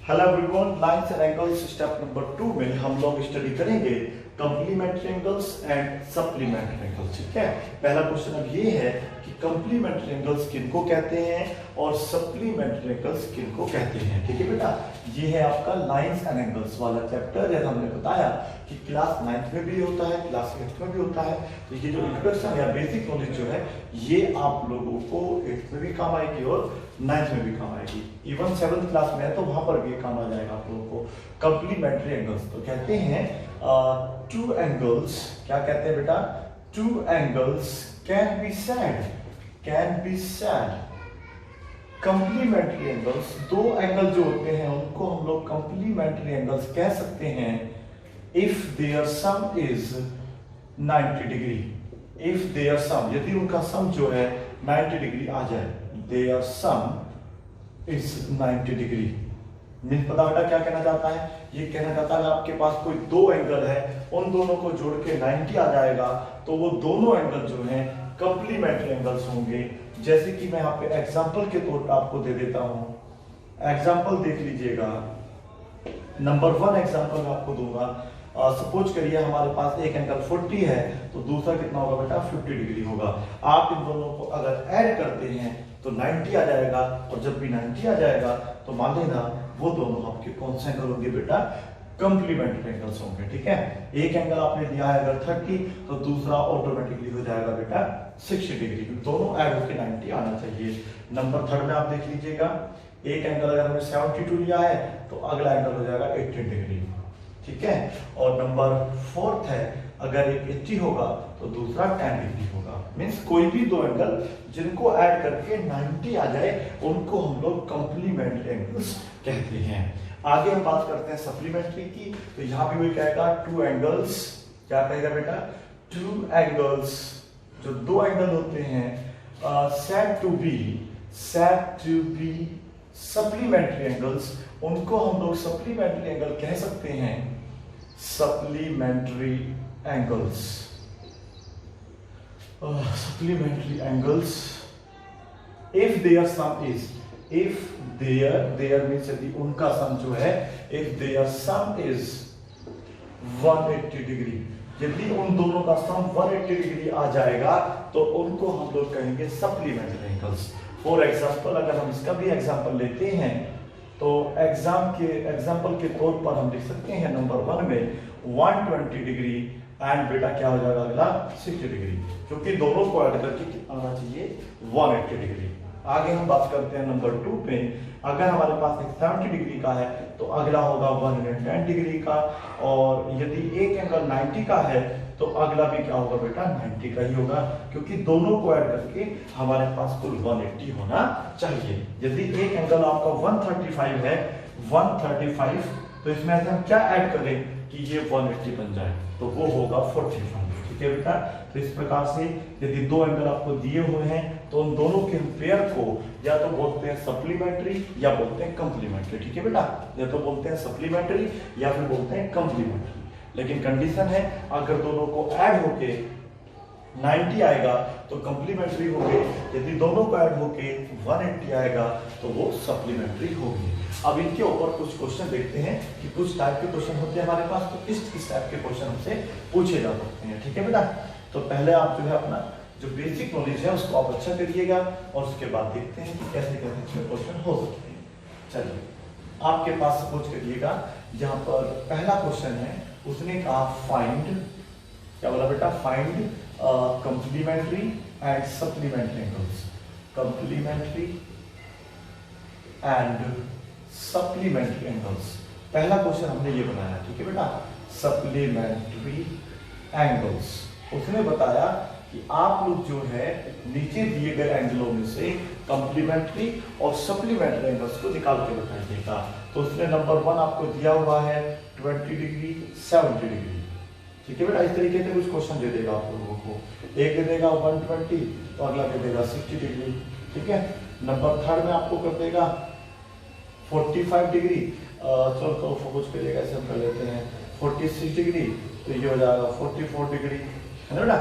Hello everyone, lines and angles step number 2 में हम लोग स्टडी करेंगे complementary angles and supplementary angles. ठीक है, पहला क्वेश्चन अब ये है कि कंप्लीमेंट्री एंगल्स किनको कहते हैं और सप्लीमेंट्री एंगल्स किनको कहते हैं। ठीक है बेटा, ये है आपका लाइन्स एंड एंगल्स वाला चैप्टर। जैसा हमने बताया कि क्लास 9th में भी होता है, क्लास 8th में भी होता है। तो ये जो इंट्रोडक्शन या बेसिक नॉलेज जो है ये आप लोगों को 8th में भी काम आएगी और 9th में भी काम आएगी। इवन 7th क्लास में है तो वहां पर भी काम आ जाएगा आप लोगों को। कंप्लीमेंट्री एंगल्स तो कहते हैं टू एंगल्स, क्या कहते हैं बेटा, two angles can be said complementary angles. दो एंगल जो होते हैं उनको हम लोग कंप्लीमेंट्री एंगल्स कह सकते हैं if their sum is 90 degree. If their sum, यदि उनका सम जो है 90 डिग्री आ जाए, their sum is 90 degree. Means पता बेटा क्या कहना चाहता है, ये कहना चाहता है आपके पास कोई दो एंगल है, उन दोनों को जोड़ के 90 आ जाएगा तो वो दोनों एंगल जो हैं कंप्लीमेंट्री एंगल्स होंगे। जैसे कि मैं यहाँ पे एग्जांपल के तौर पर आपको दे देता हूं। एग्जांपल देख लीजिएगा, नंबर 1 एग्जांपल मैं आपको दूंगा। सपोज करिए हमारे पास एक एंगल 40 है तो दूसरा कितना होगा बेटा, 50 डिग्री होगा। आप इन दोनों को अगर ऐड करते हैं तो 90 आ जाएगा, और जब भी 90 आ जाएगा तो मान लेना वो दोनों आपके कौन से एंगल होंगे बेटा, कंप्लीमेंट्री एंगल्स होंगे। ठीक है, एक एंगल आपने दिया है अगर 30 तो दूसरा ऑटोमेटिकली हो जाएगा बेटा 60 डिग्री। दोनों ऐड होकर 90 आना चाहिए। नंबर 3 में आप देख लीजिएगा, एक एंगल अगर हमने 72 लिया है तो अगला एंगल हो जाएगा 80 डिग्री। ठीक है, और नंबर 4 है, अगर एक 80 होगा तो दूसरा 10 डिग्री होगा। मीन्स कोई भी दो एंगल जिनको ऐड करके 90 आ जाए उनको हम लोग कंप्लीमेंट्री एंगल्स कहते हैं। आगे हम बात करते हैं सप्लीमेंट्री की। तो यहां भी वही कहेगा टू एंगल्स, क्या कहेगा बेटा, टू एंगल्स, जो दो एंगल होते हैं said to be supplementary angles, उनको हम लोग सप्लीमेंट्री एंगल कह सकते हैं। Supplementary angles, supplementary angles if their sum is, if their means यदि उनका सम जो है, if their sum is 180 degree, यदि उन दोनों का सम 180 डिग्री आ जाएगा तो उनको हम लोग कहेंगे सप्लीमेंट्री एंगल्स। फॉर एग्जाम्पल अगर हम इसका भी एग्जाम्पल लेते हैं तो एग्जाम्पल के तौर पर हम लिख सकते हैं नंबर 1 में 120 डिग्री एंड बेटा क्या हो जाएगा अगला 60 डिग्री, क्योंकि दोनों को ऐड करके कितना आना चाहिए 180 डिग्री। आगे हम बात करते हैं नंबर 2 पे, अगर हमारे पास एक 70 डिग्री का है तो अगला होगा 110 डिग्री का, और यदि एक एंगल 90 का है तो अगला भी क्या होगा बेटा 90 का ही होगा, क्योंकि दोनों को ऐड करके हमारे पास कुल 180 होना चाहिए। यदि एक एंगल आपका 135 है, 135, तो इसमें से हम क्या ऐड करें कि ये 180 बन जाए, तो वो होगा 45। ठीक है बेटा, तो इस प्रकार से यदि दो एंगल आपको दिए हुए हैं तो उन दोनों के पेयर को या तो बोलते हैं सप्लीमेंट्री या बोलते हैं कंप्लीमेंट्री। ठीक है बेटा, या तो बोलते हैं सप्लीमेंट्री या फिर बोलते हैं कंप्लीमेंट्री। लेकिन कंडीशन है अगर दोनों को ऐड होके 90 आएगा तो कंप्लीमेंट्री होंगे, यदि दोनों को ऐड होके 180 आएगा तो वो सप्लीमेंट्री होंगे। अब इनके ऊपर कुछ क्वेश्चन देखते हैं कि कुछ टाइप के क्वेश्चन होते हैं हमारे पास, तो किस टाइप के क्वेश्चन हमसे पूछे जा सकते हैं। ठीक है बेटा, तो पहले आप जो है अपना जो बेसिक नॉलेज है उसको आप अच्छा करिएगा और उसके बाद देखते हैं कि कैसे कैसे क्वेश्चन हो सकते हैं। चलिए, आपके पास सपोज करिएगा यहाँ पर पहला क्वेश्चन है, उसने कहा फाइंड, क्या बोला बेटा, find complementary and supplementary angles, complementary and supplementary angles. पहला क्वेश्चन हमने ये बनाया। ठीक है बेटा, सप्लीमेंट्री एंगल्स, उसने बताया कि आप लोग जो है नीचे दिए गए एंगलों में से कंप्लीमेंट्री और सप्लीमेंट्री एंगल्स को निकाल के बताइएगा। तो उसने नंबर 1 आपको दिया हुआ है 20 डिग्री 70 डिग्री। ठीक है बेटा, इस तरीके से कुछ क्वेश्चन दे देगा आप लोगों को, एक दे देगा 120 तो अगला दे देगा 60 डिग्री। ठीक है, नंबर 3 में आपको कर देगा 45 डिग्री, चलो तो फोकस करिएगा, ऐसे हम कर लेते हैं 46 डिग्री, तो ये हो जाएगा 44 डिग्री, है ना बेटा।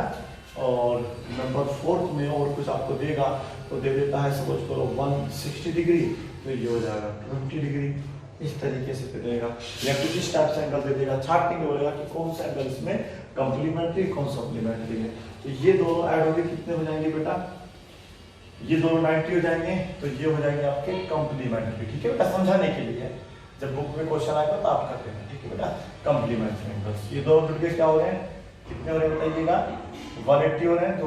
और नंबर 4 में और कुछ आपको देगा तो दे देता है सपोज करो 160 डिग्री, तो ये हो जाएगा 20 डिग्री। इस तरीके से दे देगा या कुछ इस टाइप से एंगल दे देगा, छांटने के बोलेगा कि कौन सा एंगल इसमें कंप्लीमेंट्री कौन सप्लीमेंट्री है। तो ये दोनों ऐड होंगे कितने हो जाएंगे बेटा, ये दोनों 90 हो जाएंगे, तो ये हो जाएंगे आपके कंप्लीमेंट्री। ठीक है बेटा, समझाने के लिए जब बुक में क्वेश्चन आएगा तो आप कर देना। ठीक है बेटा, कंप्लीमेंट्री एंगल्स ये दोनों जुड़ के क्या हो रहे हैं, कितने हो रहे हैं बताइएगा, 180 हो रहे हैं, तो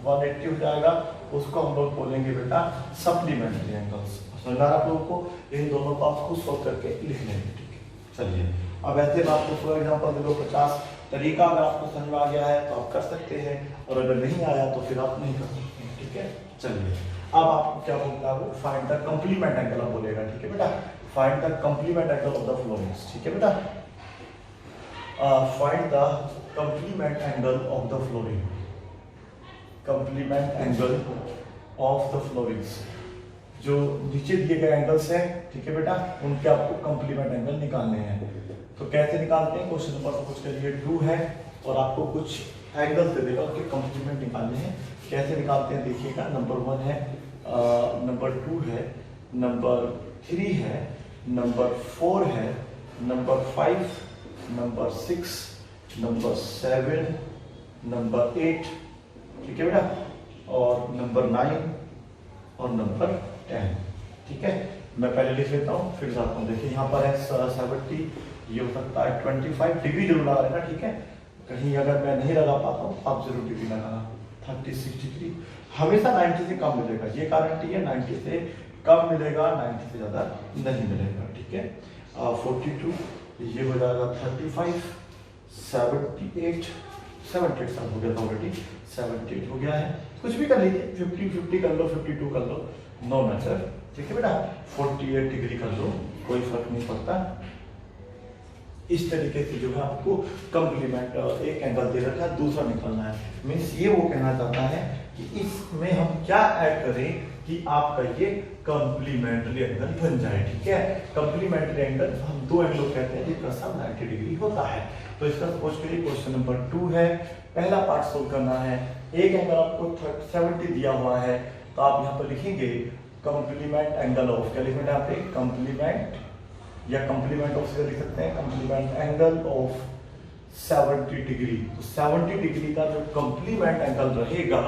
180 हो जाएगा, उसको हम लोग बोलेंगे बेटा सप्लीमेंट्री एंगल्स। समझ आ रहा आप लोगों को, इन दोनों को आप खुद सोच करके लिख लेंगे। ठीक है, चलिए अब ऐसे बात को फॉर एग्जांपल दे दो 50 तरीका अगर आपको समझ में आ गया है तो आप कर सकते हैं, और अगर नहीं आया तो फिर आप नहीं कर सकते हैं। ठीक है, चलिए अब आपको क्या बोलना है, फाइंड द कंप्लीमेंट एंगल आप बोलेगा। ठीक है बेटा, find the complement angle of the floorings. ठीक है बेटा, find the complement angle of the flooring, complement angle of the floorings, जो नीचे दिए गए एंगल्स हैं। ठीक है बेटा, उनके आपको कंप्लीमेंट एंगल निकालने हैं। तो कैसे निकालते हैं, क्वेश्चन नंबर सपोज करिए 2 है और आपको कुछ एंगल्स दे देगा, उसके कंप्लीमेंट निकालने हैं। कैसे निकालते हैं देखिएगा, नंबर 1 है, नंबर 2 है, नंबर 3 है, नंबर 4 है, नंबर 5, नंबर 6, नंबर 7, नंबर 8। ठीक है बेटा, और नंबर 9 और नंबर 10। ठीक है, मैं पहले लिख लेता हूँ फिर जाता हूँ। देखिए यहाँ पर है 70, ये हो सकता है 25 डिग्री जरूर लगा लेना। ठीक है, कहीं अगर मैं नहीं लगा पाता हूँ आप जरूर डिग्री लगाना। 36 डिग्री हमेशा 90 से कम मिलेगा, ये गारंटी है, 90 से कम मिलेगा, 90 से ज्यादा नहीं मिलेगा। ठीक है, 42, ये हो जाएगा 35, 78 साल हो गया था ऑलरेडी, 78 हो गया है, कुछ भी कर लीजिए, 50 कर लो, 52 कर लो, नो मैटर। ठीक है बेटा, 48 डिग्री कर लो, कोई फर्क नहीं पड़ता। इस तरीके से जो है आपको कंप्लीमेंट एक एंगल दे रखा है, दूसरा निकालना है। मीन्स ये वो कहना चाहता है कि इसमें हम क्या ऐड करें कि आपका ये कंप्लीमेंट्री एंगल बन जाए। ठीक है, कंप्लीमेंट्री एंगल हम दो एंगल कहते हैं जिनका सम 90 डिग्री होता है। तो इसका सपोज करिए क्वेश्चन नंबर 2 है, पहला पार्ट सोल्व करना है। एक एंगल आपको 70 दिया हुआ है, तो आप यहाँ पर लिखेंगे कंप्लीमेंट एंगल ऑफ, क्या लिखेंगे यहाँ पे, कंप्लीमेंट या कंप्लीमेंट ऑफ से लिख सकते हैं, कंप्लीमेंट एंगल ऑफ 70 डिग्री। तो 70 डिग्री का जो कंप्लीमेंट एंगल रहेगा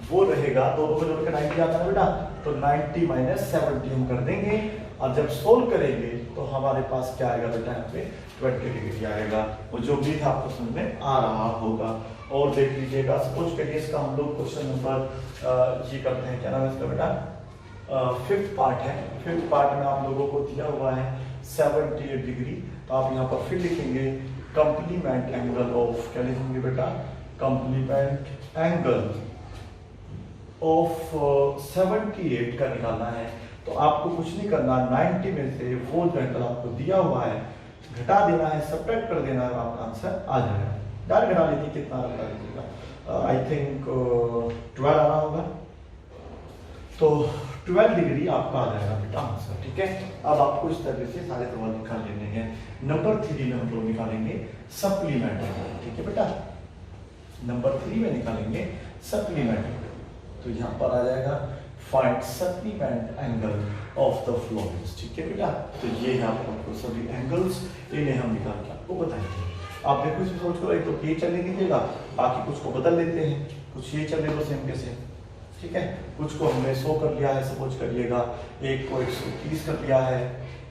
वो रहेगा, दोनों को जोड़कर 90 आता है बेटा, तो 90 माइनस 70 हम कर देंगे, और जब सोल्व करेंगे तो हमारे पास क्या आएगा बेटा, यहाँ पे 20 डिग्री आएगा। वो जो भी था आपको समझ में आ रहा होगा। और देख लीजिएगा, सपोज करिए इसका हम लोग क्वेश्चन नंबर ये करते हैं, क्या नाम है इसका बेटा, 5th पार्ट है। 5th पार्ट में आप लोगों को दिया हुआ है 78 डिग्री, तो आप यहाँ पर फिर लिखेंगे कंप्लीमेंट एंगल ऑफ, क्या लिखेंगे बेटा, कंप्लीमेंट एंगल ऑफ 78 का निकालना है। तो आपको कुछ नहीं करना, 90 में से वो जो एंगल आपको दिया हुआ है घटा देना है, सब्ट्रैक्ट कर देना है, आपका आंसर आ जाएगा। डायरेक्ट घटा लीजिए, कितना घटा लीजिएगा, आई थिंक 12 आना होगा, तो 12 डिग्री आपका आ जाएगा बेटा आंसर। ठीक है, अब आपको इस तरह से सारे सवाल निकाल लेने हैं। नंबर 3 में हम लोग निकालेंगे सप्लीमेंट एंगल। ठीक है बेटा, नंबर 3 में निकालेंगे सप्लीमेंट एंगल। तो यहाँ पर आ जाएगा find supplement angle of the floorings. ठीक है बेटा, तो ये है आपको सभी एंगल्स, इन्हें हम निकाल के आपको बताएंगे। आप देखो इसमें सोच करो, एक तो ये चलने दीजिएगा, बाकी कुछ को बदल लेते हैं, कुछ ये चले तो सेम के सेम। ठीक है, कुछ को हमने 100 कर लिया है, सपोज करिएगा, एक को 130 कर लिया है,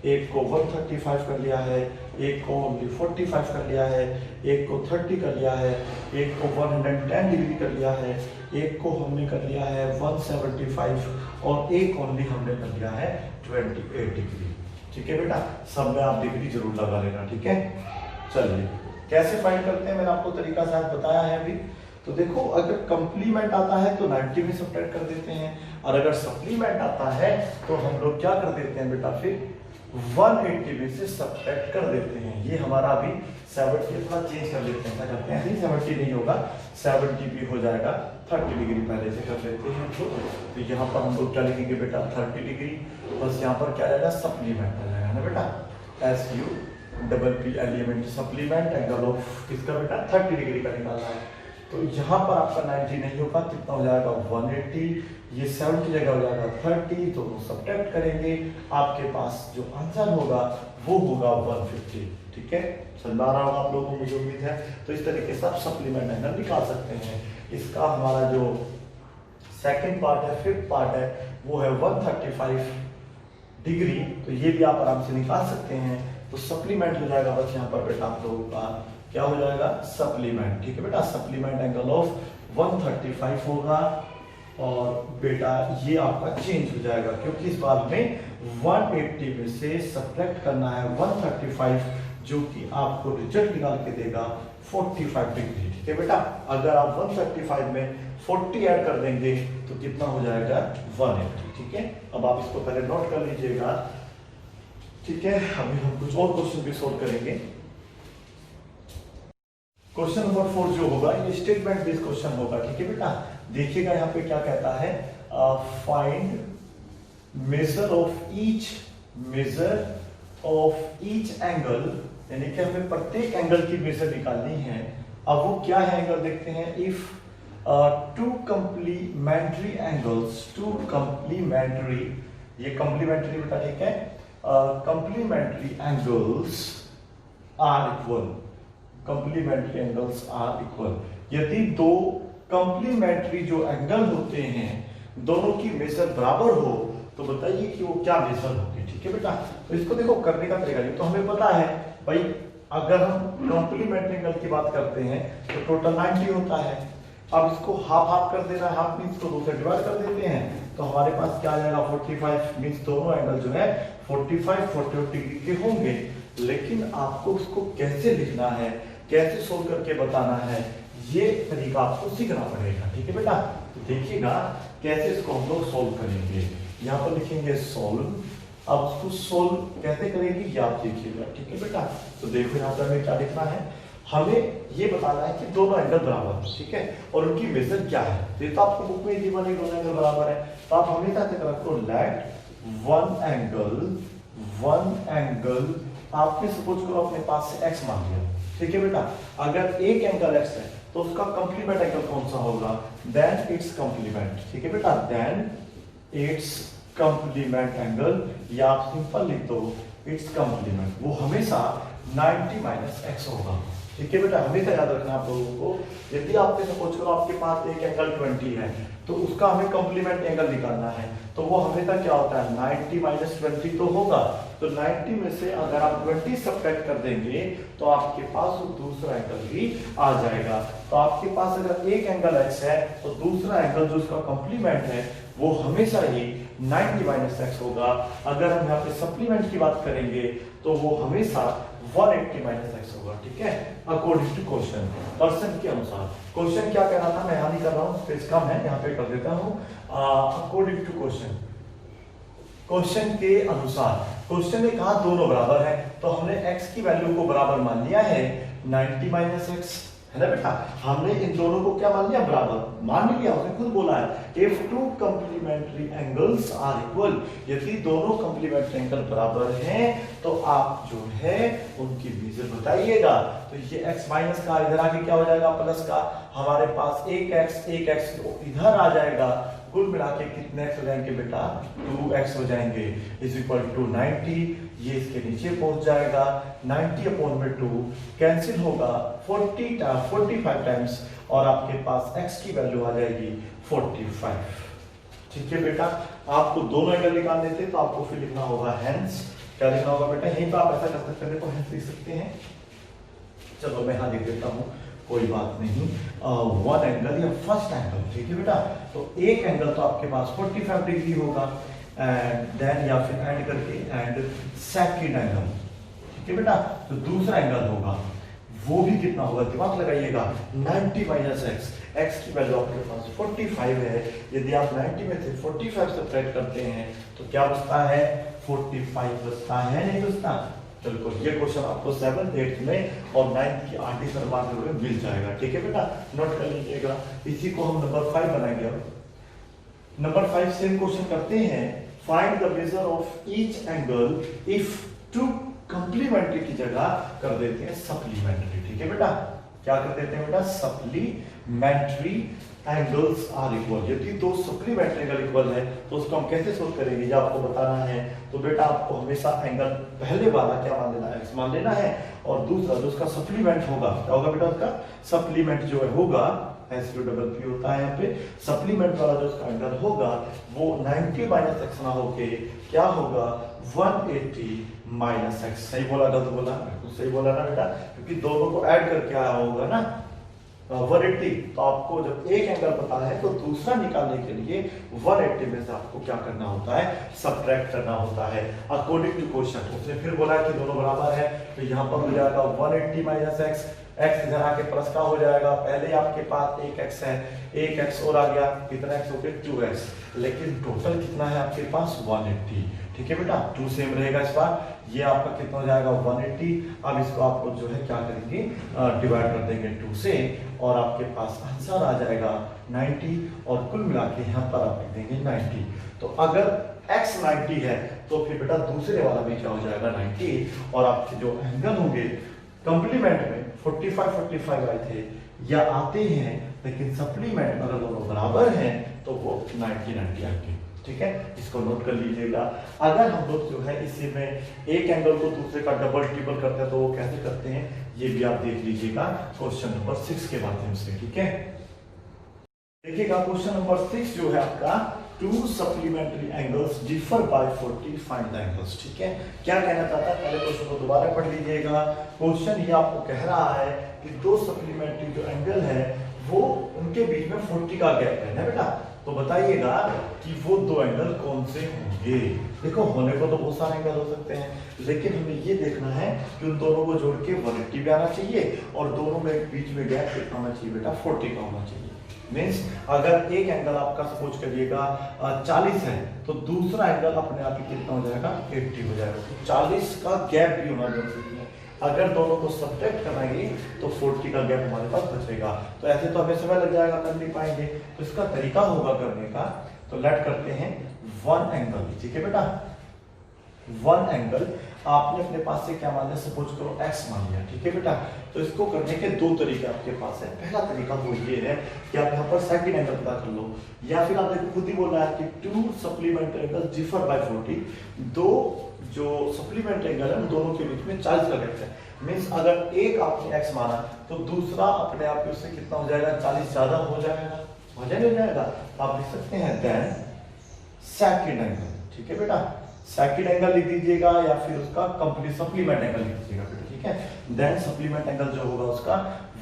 एक को 135 कर लिया है, एक को 45 कर लिया है, एक को 30 कर लिया है, एक को 110 डिग्री कर लिया है, एक को हमने कर लिया है 175, और एक ओनली हमने कर लिया है 28 डिग्री। ठीक है बेटा, सब में आप डिग्री जरूर लगा लेना। ठीक है, चलिए कैसे फाइंड करते हैं, मैंने आपको तरीका शायद बताया है अभी। तो देखो, अगर कंप्लीमेंट आता है तो 90 में सब्ट्रैक्ट कर देते हैं, और अगर सप्लीमेंट आता है तो हम लोग क्या कर देते हैं बेटा, फिर 180 में से सब्ट्रैक्ट कर देते हैं। ये हमारा अभी 70 थोड़ा चेंज कर लेते हैं, क्या करते हैं, नहीं 70 नहीं होगा, 70 भी हो जाएगा, 30 डिग्री पहले से कर लेते हैं। तो यहाँ पर हम लोग क्या लिखेंगे बेटा, 30 डिग्री, बस यहाँ पर क्या आएगा, सप्लीमेंट आ जाएगा ना बेटा, SUPPLEMENT सप्लीमेंट एंगल ऑफ किसका बेटा, 30 डिग्री का निकालना है। तो यहाँ पर आपका 90 नहीं होगा, कितना हो जाएगा 180, ये 7 की जगह हो जाएगा 30, तो वो सब्ट्रैक्ट करेंगे, आपके पास जो आंसर होगा वो होगा 150। ठीक है, समझ आ रहा होगा आप लोगों को, मुझे उम्मीद है। तो इस तरीके से आप सप्लीमेंट एंगल निकाल सकते हैं। इसका हमारा जो सेकंड पार्ट है, फिफ्थ पार्ट है, वो है 135 डिग्री, तो ये भी आप आराम से निकाल सकते हैं। तो सप्लीमेंट हो जाएगा बस यहाँ पर बेटा आप लोगों का क्या हो जाएगा, सप्लीमेंट। ठीक है बेटा, सप्लीमेंट एंगल ऑफ 135 होगा, और बेटा ये आपका चेंज हो जाएगा, क्योंकि इस बार में 180 में से सब्ट्रैक्ट करना है 135, जो कि आपको रिजल्ट निकाल के देगा 45 डिग्री। ठीक है बेटा, अगर आप 135 में 40 ऐड कर देंगे तो कितना हो जाएगा 180। ठीक है, अब आप इसको पहले नोट कर लीजिएगा। ठीक है, अभी हम कुछ और क्वेश्चन भी सोल्व करेंगे। क्वेश्चन नंबर 4 जो होगा ये स्टेटमेंट बेस्ड क्वेश्चन होगा। ठीक है बेटा, देखिएगा यहाँ पे क्या कहता है, find measure of each angle, यानी कि हमें प्रत्येक एंगल की मेजर निकालनी है। अब वो क्या है एंगल देखते हैं। If two complementary angles, two complementary, ये कंप्लीमेंट्री बेटा ठीक है, complementary angles are equal, complementary angles are equal, यदि दो कंप्लीमेंट्री जो एंगल होते हैं दोनों की मेजर बराबर हो तो बताइए कि वो क्या मेजर होगी। ठीक है बेटा, तो इसको देखो करने का तरीका, तो हमें पता है भाई, अगर हम कंप्लीमेंट्री एंगल की बात करते हैं तो टोटल 90 होता है। अब इसको हाफ हाफ कर देना है, हाफ मीन्स को 2 से डिवाइड कर देते हैं, तो हमारे पास क्या आ जाएगा 45, मीन्स दोनों एंगल जो है 45 डिग्री के होंगे। लेकिन आपको उसको कैसे लिखना है, कैसे सोल्व करके बताना है, ये तरीका आपको सीखना पड़ेगा। ठीक है बेटा, तो देखिएगा कैसे इसको हम लोग सोल्व करेंगे। यहाँ पर लिखेंगे सोल्व, अब उसको सोल्व कैसे करेंगे ये आप देखिएगा। ठीक है बेटा, तो देखो यहाँ पर हमें क्या लिखना है, हमें ये बताना है कि दोनों एंगल बराबर है। ठीक है, और उनकी मेजर क्या है, ये तो आपको बुक में गिवन है, दोनों एंगल बराबर है। तो आप हमेशा से रखो लेट वन एंगल, आपने सपोज करो अपने पास से x मान लिया। ठीक है बेटा, अगर एक एंगल x है तो उसका कंप्लीमेंट एंगल कौन सा होगा, देन इट्स कंप्लीमेंट। ठीक है बेटा, देन इट्स कंप्लीमेंट एंगल, या आप सिंपल लिख दो इट्स कंप्लीमेंट, वो हमेशा 90 माइनस x होगा। ठीक है बेटा, हमेशा याद रखना आप लोगों को, यदि आपने सपोज करो आपके पास एक एंगल 20 है तो उसका हमें कंप्लीमेंट एंगल निकालना है, तो वो हमेशा क्या होता है 90 माइनस 20 तो होगा। तो 90 में से अगर आप 20 सब्ट्रैक्ट कर देंगे तो आपके पास वो दूसरा एंगल भी आ जाएगा। तो आपके पास अगर एक एंगल x है तो दूसरा एंगल जो उसका कंप्लीमेंट है वो हमेशा ही 90 माइनस x होगा। अगर हम यहाँ पे सप्लीमेंट की बात करेंगे तो वो हमेशा 180 माइनस x होगा। ठीक है, अकॉर्डिंग टू क्वेश्चन, पर्सन के अनुसार। क्वेश्चन क्या कह रहा था, मैं यहाँ नहीं कर रहा हूँ, स्पेस कम है, यहाँ पे कर देता हूँ। अकॉर्डिंग टू क्वेश्चन, क्वेश्चन के अनुसार, क्वेश्चन ने कहा दोनों बराबर है, तो हमने x की वैल्यू को बराबर मान लिया है 90 माइनस x, है ना बेटा। हमने इन दोनों को क्या मान लिया, बराबर मान लिया, उसने खुद बोला है if two complementary angles are equal, यदि दोनों कंप्लीमेंट्री एंगल बराबर हैं तो आप जो है उनकी मेजर बताइएगा। तो ये x माइनस का इधर आके क्या हो जाएगा प्लस का, हमारे पास एक x इधर आ जाएगा, कुल मिला के कितने x हो जाएंगे बेटा 2x हो जाएंगे, इज इक्वल टू 90, ये इसके नीचे पहुंच जाएगा, 90 अपॉन में 2 कैंसिल होगा 45 टाइम्स, और आपके पास x की वैल्यू आ जाएगी 45। ठीक है बेटा, आपको दोनों एंगल निकालने थे तो आपको फिर लिखना होगा हेंस, क्या लिखना होगा बेटा, यहीं पर आप ऐसा कर सकते हैं, तो हेंस लिख सकते हैं। चलो मैं यहाँ लिख देता हूँ, कोई बात नहीं, वन एंगल या फर्स्ट एंगल। ठीक है बेटा, तो एक एंगल तो आपके पास 45 डिग्री होगा, एंड देन या फिर ऐड करके एंड सेकंड एंगल। ठीक है बेटा, तो दूसरा एंगल होगा वो भी कितना होगा, दिमाग लगाइएगा, 90 माइनस x की वैल्यू आपके पास 45 है, यदि आप 90 में से 45 सब्ट्रैक्ट करते हैं तो क्या बचता है 45 बचता है, नहीं बचता। चलो ये क्वेश्चन आपको 7th 8th में और 9th की आधी सरमान में मिल जाएगा। ठीक है बेटा, नोट कर लीजिएगा। इसी को हम नंबर 5 बनाएंगे। अब नंबर 5 सेम क्वेश्चन करते हैं, find the measure of each angle if two complementary की जगह कर देते हैं सप्लीमेंट्री। ठीक है बेटा, क्या कर देते हैं बेटा, सप्लीमेंट्री एंगल्स आर इक्वल। यदि दो सप्लीमेंट्री एंगल इक्वल है तो उसको हम कैसे सोल्व करेंगे, ये आपको बताना है। तो बेटा आपको हमेशा एंगल पहले वाला क्या मान लेना है, x मान लेना है, और दूसरा जो उसका सप्लीमेंट होगा, क्या होगा बेटा, उसका सप्लीमेंट जो है होगा, SQ होता है यहाँ पे, सप्लीमेंट वाला जो उसका एंगल होगा वो 90 माइनस एक्स ना होके क्या होगा, 180 माइनस एक्स। सही बोला, गलत बोला, बिल्कुल सही बोला ना बेटा, क्योंकि दोनों को ऐड करके आया होगा ना 180। तो आपको जब एक एंगल पता है तो दूसरा निकालने के लिए 180 में से आपको क्या करना होता है, सब्ट्रैक्ट करना होता है अकॉर्डिंग टू क्वेश्चन। उसने फिर बोला कि दोनों बराबर है, तो यहाँ पर हो जाएगा 180 माइनस एक्स, एक्स इधर आके प्लस का हो जाएगा, पहले आपके पास एक एक्स है, एक एक्स और आ गया, कितना एक्स हो गया, 2x, लेकिन टोटल कितना है आपके पास 180। ठीक है बेटा, 2 सेम रहेगा इस बार, ये आपका कितना हो जाएगा 180। अब इसको आपको जो है क्या करेंगे, डिवाइड कर देंगे 2 से, और आपके पास आंसर आ जाएगा 90, और कुल मिला के यहाँ पर आप लिख देंगे 90। तो अगर x 90 है तो फिर बेटा दूसरे वाला भी क्या हो जाएगा 90, और आपके जो एंगल होंगे कंप्लीमेंट में 45 आए थे या आते हैं, लेकिन सप्लीमेंट अगर दोनों बराबर हैं तो वो 90 आएंगे। ठीक है, इसको नोट कर लीजिएगा। अगर हम लोग जो है इसी में एक एंगल को दूसरे का डबल ट्रिपल करते हैं तो वो कैसे करते हैं, ये भी आप देख लीजिएगा क्वेश्चन नंबर 6 के माध्यम से। ठीक है, देखिएगा क्वेश्चन नंबर 6 जो है आपका, to supplementary angles differ by 40 find the angles. ठीक है, क्या कहना चाहता है, पहले क्वेश्चन को दोबारा पढ़ लीजिएगा। क्वेश्चन ये आपको कह रहा है कि दो सप्लीमेंट्री जो एंगल है वो उनके बीच में 40 का गैप है ना बेटा, तो बताइएगा कि वो दो एंगल कौन से होंगे। देखो होने को तो बहुत सारे एंगल हो सकते हैं, लेकिन हमें ये देखना है कि उन दोनों को जोड़ के 180 भी आना चाहिए, और दोनों में बीच में गैप कितना होना चाहिए बेटा, 40 का होना चाहिए। मीन्स अगर एक एंगल आपका सपोज करिएगा 40 है, तो दूसरा एंगल अपने आप ही कितना हो जाएगा, 80 हो जाएगा। तो 40 का गैप भी होना जरूरी है। अगर दोनों को सब्ट्रैक्ट कराएंगे तो 40 का गैप हमारे पास बचेगा। तो ऐसे तो हमें समय लग जाएगा, कर नहीं पाएंगे, तो इसका तरीका होगा करने का, तो लेट करते हैं वन एंगल। ठीक है बेटा, वन एंगल आपने अपने पास से क्या मान लिया, सपोज करो x मान लिया। ठीक है बेटा, तो इसको करने के दो तरीके आपके पास है। पहला तरीका वो ये है कि आप यहाँ पर सेकंड एंगल पता कर लो, या फिर आप देखो खुद ही बोल रहा है कि to supplementary angle differ by 40। दो जो सप्लीमेंट्री एंगल है उन दोनों के बीच में 40 का गैप है। मीन्स अगर एक आपने x माना तो दूसरा अपने आप उससे कितना हो जाएगा, 40 ज्यादा हो जाएगा, वजह हो जाएगा। तो आप लिख सकते हैं देन सेकंड एंगल। ठीक है बेटा, सेकंड एंगल लिख दीजिएगा, या फिर उसका कंप्लीट सप्लीमेंट एंगल लिख दीजिएगा बेटा। ठीक है, देन सप्लीमेंट एंगल जो होगा उसका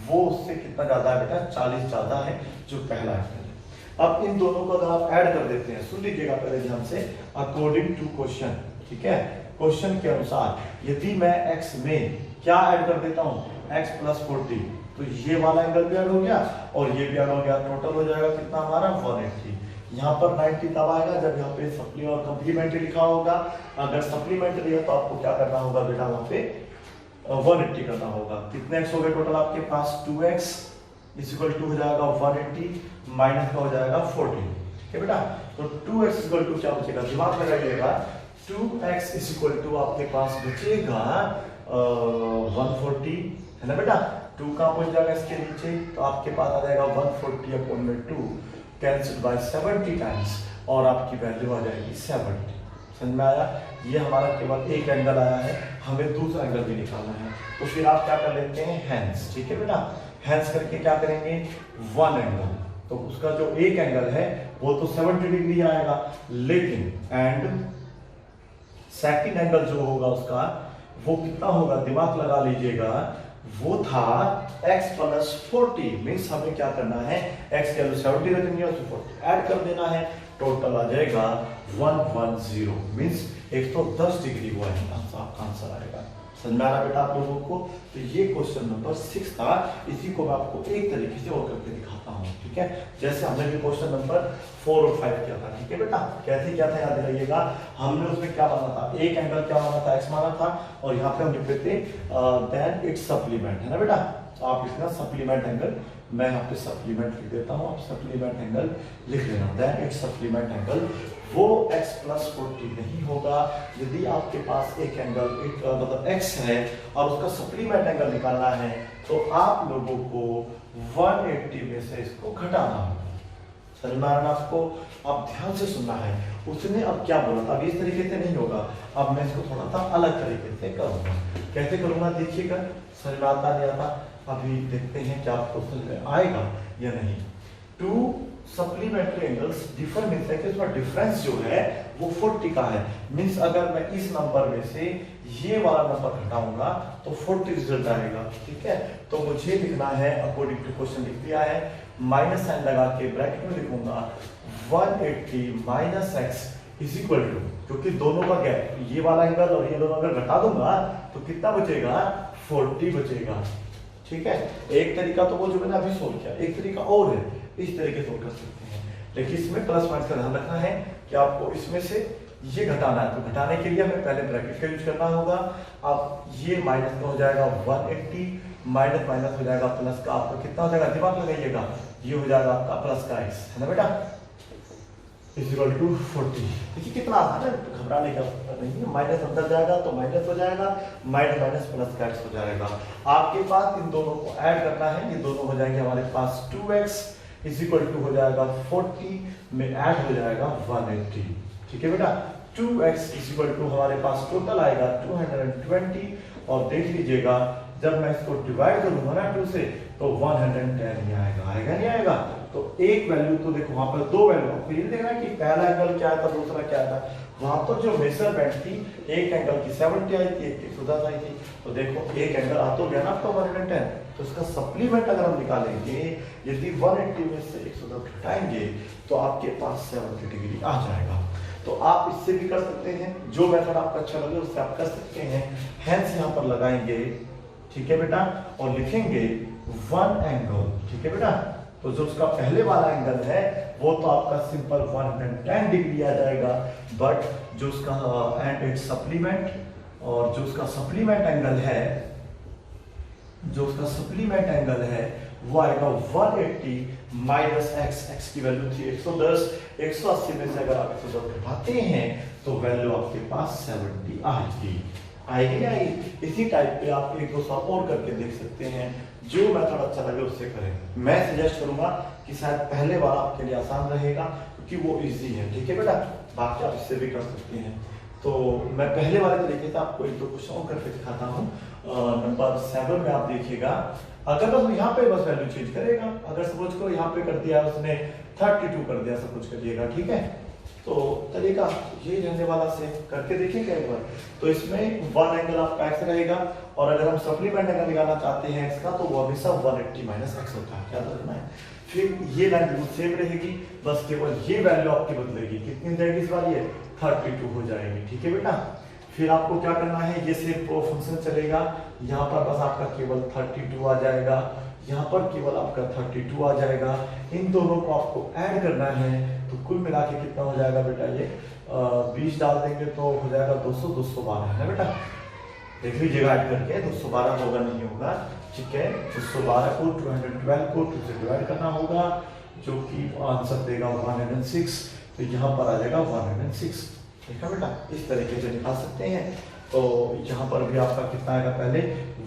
वो उससे कितना ज्यादा है बेटा, 40 ज्यादा है जो पहला एंगल है। अब इन दोनों को अगर आप ऐड कर देते हैं, सुन लीजिएगा पहले ध्यान से, अकॉर्डिंग टू क्वेश्चन। ठीक है, क्वेश्चन के अनुसार यदि मैं x में क्या ऐड कर देता हूँ, x प्लस 40, तो ये वाला एंगल भी ऐड हो गया और ये भी ऐड हो गया, टोटल हो जाएगा कितना हमारा 180। यहाँ पर 90 तब आएगा जब यहाँ पे सप्ली और कंप्लीमेंट्री लिखा होगा। अगर सप्लीमेंट्री है तो आपको क्या करना होगा बेटा, वहाँ पे 180 करना होगा। कितने x हो गए टोटल आपके पास, 2x इक्वल टू हो जाएगा 180 माइनस का हो जाएगा 40। ठीक है बेटा, तो 2x इक्वल टू क्या बचेगा, दिमाग लगाइएगा, 2x इक्वल टू आपके पास बचेगा 140 है ना बेटा। 2 कहाँ पहुंच जाएगा इसके नीचे, तो आपके पास आ जाएगा 140 अपॉन में 2 कैंसिल बाय 70 टाइम्स, और आपकी वैल्यू आ जाएगी 70। समझ में आया, ये हमारा केवल एक एंगल आया है, हमें दूसरा एंगल भी निकालना है। तो फिर आप क्या कर लेते हैं, हैंस। ठीक है बेटा, हैंस करके क्या करेंगे, वन एंगल, तो उसका जो एक एंगल है वो तो 70 डिग्री आएगा, लेकिन एंड सेकंड एंगल जो होगा उसका वो कितना होगा, दिमाग लगा लीजिएगा, वो था x प्लस 40। मीन्स हमें क्या करना है, x की वैल्यू 70 रखेंगे और 40 ऐड कर देना है, टोटल आ जाएगा 110। मीन्स 110 डिग्री वो है आपका आंसर आएगा। समझ में आ रहा बेटा आप लोगों को। तो ये क्वेश्चन नंबर 6 था, इसी को मैं आपको एक तरीके से और करके दिखाता हूँ। ठीक है, जैसे हमने भी क्वेश्चन नंबर 4 और 5 किया था। ठीक है बेटा, कैसे क्या था याद रखिएगा, हमने उसमें क्या माना था, एक एंगल क्या माना था, x माना था, और यहाँ पे हम लिख देते देन इट्स सप्लीमेंट, है ना बेटा। तो आप लिखना सप्लीमेंट एंगल, मैं यहाँ पे सप्लीमेंट लिख देता हूँ, आप सप्लीमेंट एंगल लिख लेना, देन इट्स सप्लीमेंट एंगल वो x प्लस 40 नहीं होगा। यदि आपके पास एक एंगल मतलब x है और उसका सप्लीमेंट एंगल निकालना है तो आप लोगों को 180 में से इसको घटाना होगा। समझ में आ रहा है आपको? आप ध्यान से सुनना है। उसने अब क्या बोला था, अब इस तरीके से नहीं होगा, अब मैं इसको थोड़ा सा अलग तरीके से करूंगा। कैसे करूंगा देखिएगा, समझ में आता नहीं आता, अभी देखते हैं क्या आपको समझ में आएगा या नहीं। To supplementary angles differ means है कि उसका डिफरेंस जो है वो 40 का है। मीन्स अगर मैं इस नंबर में से ये वाला नंबर घटाऊंगा तो 40 रिजल्ट आएगा। ठीक है, तो मुझे लिखना है अकॉर्डिंग टू क्वेश्चन लिख दिया है, माइनस साइन लगा के ब्रैकेट में लिखूंगा 180 minus x is equal to, क्योंकि दोनों का गैप ये वाला एंगल और ये दोनों अगर घटा दूंगा तो कितना बचेगा, 40 बचेगा। ठीक है, एक तरीका तो वो जो मैंने अभी सोल्व किया, एक तरीका और है, इस तरीके सोल्व कर सकते हैं। लेकिन इसमें प्लस माइनस का ध्यान रखना है कि आपको इसमें से ये घटाना है, तो घटाने के लिए हमें पहले ब्रैकेट का यूज करना होगा। अब ये माइनस का हो जाएगा 180, माइनस माइनस हो जाएगा प्लस का, आपको कितना हो जाएगा दिमाग लगाइएगा, ये हो जाएगा आपका प्लस का x, है ना बेटा, इज इक्वल टू 40। देखिए कितना आसान है, घबराने का नहीं है। माइनस अंदर जाएगा तो माइनस हो जाएगा, माइनस माइनस प्लस का x हो जाएगा। आपके पास इन दोनों को ऐड करना है, ये दोनों हो जाएंगे हमारे पास 2x इज इक्वल टू हो जाएगा 40 में ऐड हो जाएगा 180। ठीक है बेटा, 2x इज इक्वल टू हमारे पास टोटल आएगा 220 और देख लीजिएगा जब मैं इसको डिवाइड करूंगा ना 2 से तो 110 ही आएगा, आएगा नहीं आएगा। तो एक वैल्यू तो देखो वहां पर दो वैल्यू, आपको ये देखना कि पहला एंगल क्या था दूसरा क्या था। वहां पर जो मेजरमेंट थी एक एंगल की 70 आई थी, एक 110 आई थी। तो देखो एक एंगल आ तो गया ना आपका 110, तो इसका सप्लीमेंट अगर हम निकालेंगे, यदि 180 में से 110 घटाएंगे तो आपके पास 70 डिग्री आ जाएगा। तो आप इससे भी कर सकते हैं, जो मेथड आपको अच्छा लगे उससे आप कर सकते हैं। हैंस यहाँ पर लगाएंगे, ठीक है बेटा, और लिखेंगे वन एंगल। ठीक है बेटा, तो जो उसका पहले वाला एंगल है वो तो आपका सिंपल 110 डिग्री आ जाएगा, बट जो उसका एंड इट सप्लीमेंट और जो उसका सप्लीमेंट एंगल है, जो उसका सप्लीमेंट एंगल है वो आएगा 180 माइनस एक्स, एक्स की वैल्यू थी 110, 180 में से अगर आप 110 घटाते हैं तो वैल्यू आपके पास 70 आएगी, आएगी आएगी। इसी टाइप पे आप एक दो सॉल्व और करके देख सकते हैं, जो मेथड अच्छा लगे उससे करें। मैं सजेस्ट करूंगा कि शायद पहले वाला आपके लिए आसान रहेगा क्योंकि वो इजी है। ठीक है बेटा, बाकी आप इससे भी कर सकते हैं। तो मैं पहले वाले तरीके से आपको एक दो क्वेश्चन और करके दिखाता हूँ। नंबर 7 में आप देखिएगा, अगर बस यहाँ पे बस वैल्यू चेंज करेगा, अगर सपोज करो यहाँ पे कर दिया उसने 32 कर दिया, सब कुछ करिएगा। ठीक है, तो तरीका ये रहने वाला से करके देखिएगा एक बार। तो इसमें वन एंगल आपका एक्स रहेगा और अगर हम सप्लीमेंट एंगल निकालना चाहते हैं एक्स का तो वो हमेशा 180 माइनस एक्स होता है, क्या रखना है। फिर ये लाइन बिल्कुल सेम रहेगी, बस केवल ये वैल्यू आपकी बदलेगी, कितनी हो जाएगी इस बार, ये 32 हो जाएगी। ठीक है बेटा, फिर आपको क्या करना है, ये सेम फंक्शन चलेगा, यहाँ पर बस आपका केवल 32 आ जाएगा, यहाँ पर केवल आपका 32 आ जाएगा। इन दोनों को आपको ऐड करना है तो कुल मिला के कितना हो जाएगा बेटा, ये 20 डाल देंगे तो हो जाएगा 200, 212 है ना बेटा, देख लीजिएगा ऐड करके 212 होगा नहीं होगा। ठीक है, 212 को 212 को 2 से डिवाइड करना होगा जो कि आंसर देगा 106, तो यहाँ पर आ जाएगा 106। ठीक है बेटा, इस तरीके से निकाल सकते हैं। तो यहाँ पर भी आपका कितना आएगा, पहले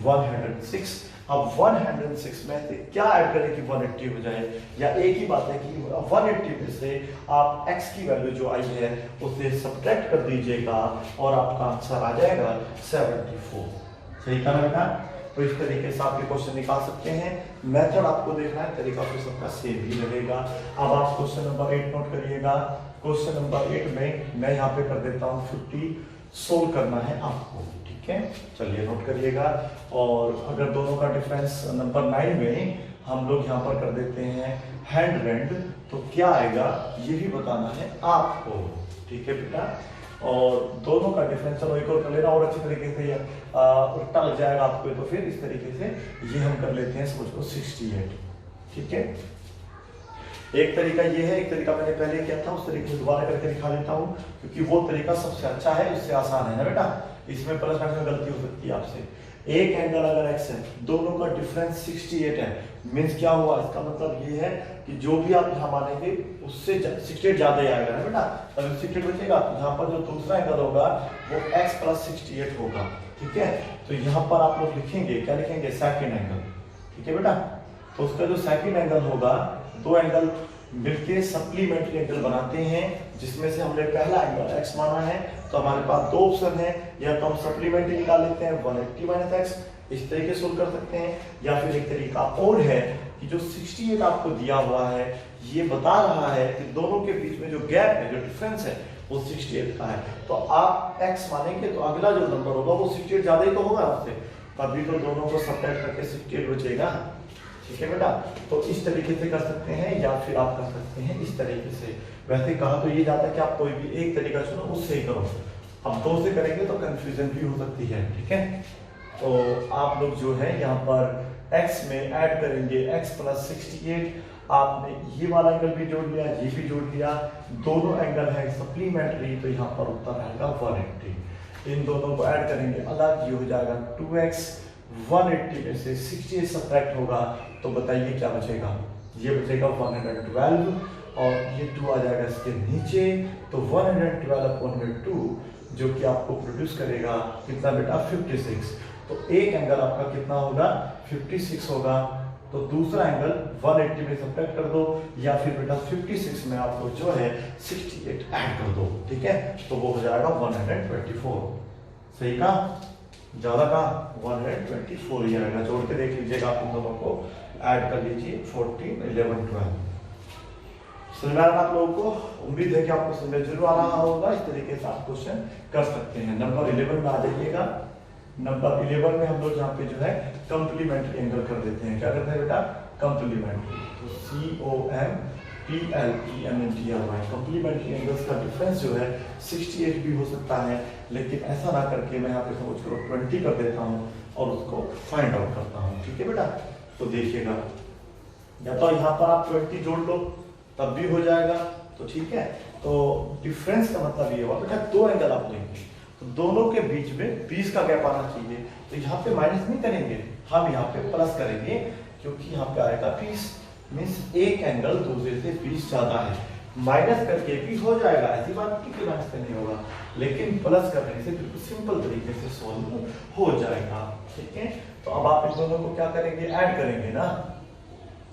106। अब 106 में से क्या ऐड करें कि 180 हो जाए, या एक ही बात है कि 180 में से आप x की वैल्यू जो आई है उसे सब्ट्रैक्ट कर दीजिएगा और आपका आंसर आ जाएगा 74। सही कहा बेटा, तो इस तरीके से आप ये क्वेश्चन निकाल सकते हैं। मेथड आपको देखना है, तरीका फिर सबका सेम ही लगेगा। अब आप क्वेश्चन नंबर 8 नोट करिएगा। क्वेश्चन नंबर 8 में मैं यहाँ पे कर देता हूँ 50, सोल्व करना है आपको। ठीक है, चलिए नोट करिएगा। और अगर दोनों का डिफरेंस नंबर 9 में हम लोग यहाँ पर कर देते हैं हैंड रेंड, तो क्या आएगा ये भी बताना है आपको। ठीक है बेटा, और दोनों का डिफरेंस चलो एक और कर लेना और अच्छी तरीके से उल्टा लग जाएगा आपको, तो फिर इस तरीके से ये हम कर लेते हैं समझ को 68। ठीक है, एक तरीका ये है, एक तरीका मैंने पहले किया था उस तरीके से दोबारा करके दिखा देता हूँ क्योंकि वो तरीका सबसे अच्छा है, उससे आसान है ना बेटा। इसमें प्लस माइनस में गलती हो सकती है आपसे। एक एंगल अगर x है, दोनों का डिफरेंस 68 है, मीन्स क्या हुआ, इसका मतलब ये है कि जो भी आप यहाँ मानेंगे उससे 68 ज्यादा ही आएगा ना बेटा, तब 68 बचेगा। यहाँ पर जो दूसरा एंगल होगा वो x प्लस 68 होगा, ठीक है। तो यहाँ पर आप लोग लिखेंगे, क्या लिखेंगे, सेकंड एंगल, ठीक है बेटा। तो उसका जो सेकंड एंगल होगा, दो एंगल मिलके सप्लीमेंट्री एंगल बनाते हैं, जिसमें से हमने पहला एंगल x माना है, तो हमारे पास दो ऑप्शन है, या तो हम सप्लीमेंट्री निकाल लेते हैं 180 माइनस x, इस तरीके से सोल्व कर सकते हैं, या फिर एक तरीका और है कि जो 68 आपको दिया हुआ है ये बता रहा है कि दोनों के बीच में जो गैप है, जो डिफरेंस है वो 68 का है। तो आप x मानेंगे तो अगला जो नंबर होगा वो 68 ज्यादा ही तो होगा आपसे, तभी तो दोनों को सब्ट्रैक्ट करके 68 बचेगा, ठीक है बेटा। तो इस तरीके से कर सकते हैं, या फिर आप कर सकते हैं इस तरीके से। वैसे कहा तो ये जाता है कि आप कोई भी एक तरीका चुनो, उससे ही करो। अब दो से करेंगे तो कंफ्यूजन भी हो सकती है, ठीक है। तो आप लोग जो है यहाँ पर x में ऐड करेंगे x प्लस 68, आपने ये वाला एंगल भी जोड़ लिया, ये भी जोड़ लिया, दोनों एंगल है सप्लीमेंट्री, तो यहाँ पर उत्तर आएगा 180। इन दोनों को ऐड करेंगे, अलग ये हो जाएगा 2x, 180 में से 68 सब्ट्रैक्ट होगा तो बताइए क्या बचेगा, ये बचेगा 112, और ये 2 आ जाएगा इसके नीचे, तो 112/2 जो कि आपको प्रोड्यूस करेगा कितना बेटा, 56। तो एक एंगल आपका कितना होगा, 56 होगा, तो दूसरा एंगल 180 में सब्ट्रैक्ट कर दो, या फिर बेटा 56 में आपको जो है 68 ऐड कर दो, ठीक है। तो वो हो जाएगा 124, सही कहा, ज्यादा कहा, 124 ही आएगा। जोड़ के देख लीजिएगा, आप इन दोनों को ऐड कर लीजिए, 14, 11, 12। समझ में आ रहा आप लोगों को, उम्मीद है कि आपको समझ जरूर आ रहा होगा। इस तरीके से आप क्वेश्चन कर सकते हैं। नंबर 11 में आ जाइएगा। नंबर 11 में हम लोग यहाँ पे जो है कंप्लीमेंट्री एंगल कर देते हैं, क्या करते हैं बेटा, कंप्लीमेंट्री। तो COMPLEMENTRY, कंप्लीमेंट्री एंगल्स का डिफरेंस जो है 68 भी हो सकता है, लेकिन ऐसा ना करके मैं यहाँ पे समझ करो 20 कर देता हूँ और उसको फाइंड आउट करता हूँ, ठीक है बेटा। तो देखिएगा, या तो यहाँ पर आप 20 जोड़ लो तब भी हो जाएगा, तो ठीक है। तो डिफरेंस का मतलब ये हुआ बेटा, दो एंगल आप लेंगे तो दोनों के बीच में 20 का गैप आना चाहिए, तो यहाँ पे माइनस नहीं करेंगे, हम यहाँ पे प्लस करेंगे, क्योंकि यहाँ पे आएगा 20, मीन्स एक एंगल दूसरे से 20 ज्यादा है। माइनस करके भी हो जाएगा, ऐसी बात नहीं कि माइनस करने होगा, लेकिन प्लस करने से बिल्कुल सिंपल तरीके से सॉल्व हो जाएगा, ठीक है। तो अब आप इन दोनों को क्या करेंगे, ऐड करेंगे ना,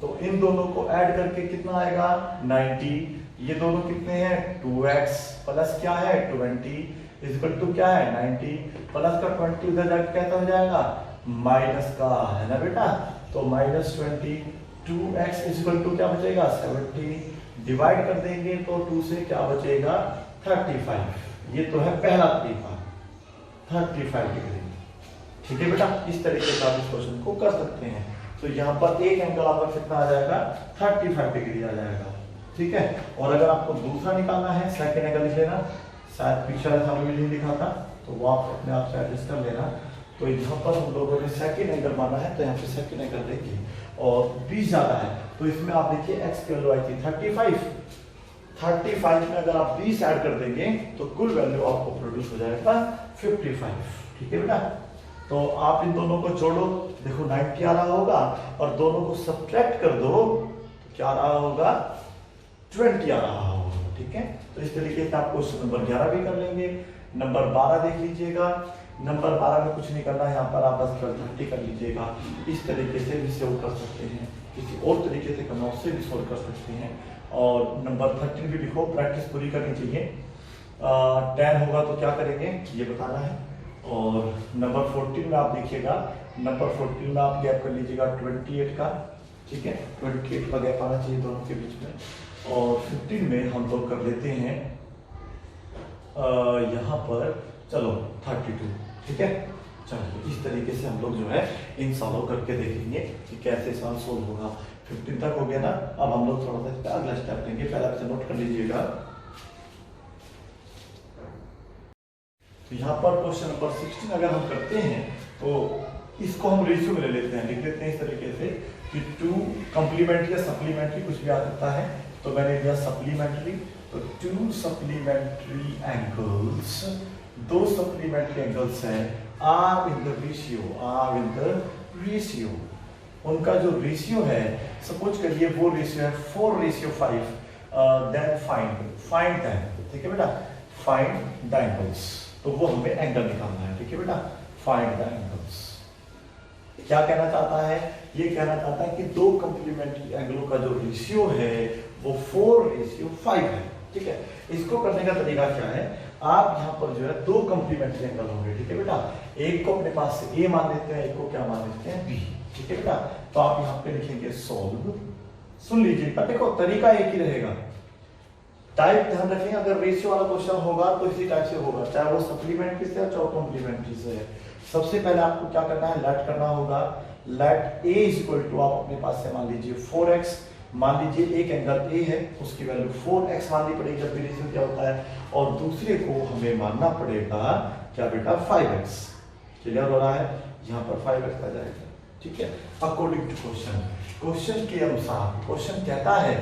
तो इन दोनों को ऐड करके कितना आएगा, 90। ये दोनों कितने हैं, 2x प्लस क्या है 20 इक्वल टू क्या है 90, प्लस का 20 उधर जाके कैसा हो जाएगा, माइनस का, है ना बेटा। तो -20, 2x इक्वल टू क्या बचेगा 70, डिवाइड कर देंगे तो 2 से क्या बचेगा 35। ये तो है पहला तरीका, 35 डिग्री, ठीक है बेटा। इस तरीके से आप इस क्वेश्चन को कर सकते हैं। तो यहाँ पर एक एंगल आपका कितना आ जाएगा, 35 डिग्री आ जाएगा, ठीक है। और अगर आपको दूसरा निकालना है, सेकंड एंगल लिख लेना, शायद पिक्चर ऐसा नहीं लिखा था तो वो आप अपने आप से एडजस्ट कर लेना। तो यहाँ पर हम लोगों ने सेकंड एंगल माना है, तो यहाँ पे सेकंड एंगल देखिए, और 20 ज्यादा है, तो इसमें आप देखिए x की वैल्यू आई थी 35 में अगर आप 20 ऐड कर देंगे तो कुल वैल्यू आपको प्रोड्यूस हो जाएगा 55, ठीक है बेटा। तो आप इन दोनों को जोड़ो, देखो 90 आ रहा होगा, और दोनों को सब्ट्रैक्ट कर दो तो क्या आ रहा होगा, 20 आ रहा होगा, ठीक है। तो इस तरीके से आप क्वेश्चन नंबर 11 भी कर लेंगे। नंबर 12 देख लीजिएगा। नंबर 12 में कुछ नहीं करना है, यहाँ पर आप बस 30 कर लीजिएगा। इस तरीके से भी सोल्व कर सकते हैं, किसी और तरीके से करना उससे भी सोल्व कर सकते हैं। और नंबर 13 भी लिखो, प्रैक्टिस पूरी करनी चाहिए। 10 होगा तो क्या करेंगे ये बताना है। और नंबर 14 में आप देखिएगा, नंबर 14 में आप गैप कर लीजिएगा 28 का, ठीक है। 28 का गैप आना चाहिए दोनों के बीच में। और 15 में हम लोग कर लेते हैं यहाँ पर, चलो 32, ठीक है। चलिए इस तरीके से हम लोग जो है इन सॉल्व करके देखेंगे कि कैसे सवाल सोल्व होगा। 15 तक हो गया ना, अब हम लोग थोड़ा सा अगला स्टेप लेंगे, पहले से नोट कर लीजिएगा। तो यहाँ पर क्वेश्चन नंबर 16 अगर हम करते हैं तो इसको हम रेशियो में ले लेते हैं, लिख लेते हैं इस तरीके से कि 2 कंप्लीमेंट्री या सप्लीमेंट्री कुछ भी आ सकता है, तो मैंने लिया सप्लीमेंट्री। तो 2 सप्लीमेंट्री एंगल्स दो सप्लीमेंट्री एंगल्स हैं आर इन द रेशियो, उनका जो रेशियो है, सपोज करिए वो रेशियो है 4:5, देन फाइंड दैम, ठीक है बेटा, फाइंड द एंगल्स, तो वो हमें एंगल निकालना है, ठीक है बेटा, फाइंड द एंगल्स। क्या कहना चाहता है, ये कहना चाहता है कि दो कंप्लीमेंट्री एंगलों का जो रेशियो है वो 4:5 है, ठीक है। इसको करने का तरीका क्या है, आप यहाँ पर जो है दो कंप्लीमेंट्री एंगल होंगे, ठीक है बेटा, एक को अपने पास से ए मान लेते हैं, एक को क्या मान लेते हैं बी, ठीक है बेटा। तो आप यहाँ पे लिखेंगे सोल्व, सुन लीजिए, पर देखो तरीका एक ही रहेगा, टाइप ध्यान रखें, अगर रेशियो वाला क्वेश्चन होगा तो इसी टाइप से होगा, चाहे वो सप्लीमेंट्री से चाहे कॉम्प्लीमेंट्री से है। सबसे पहले आपको क्या करना है, लेट करना होगा, let a is equal to, आप अपने पास से मान लीजिए 4x, मान लीजिए एक एंगल ए है उसकी वैल्यू 4x माननी पड़ेगी जब भी रेशियो क्या होता है, और दूसरे को हमें मानना पड़ेगा क्या बेटा 5x, क्लियर हो रहा है, यहाँ पर 5x आ जाएगा, ठीक है, अकॉर्डिंग टू क्वेश्चन के अनुसार। क्वेश्चन कहता है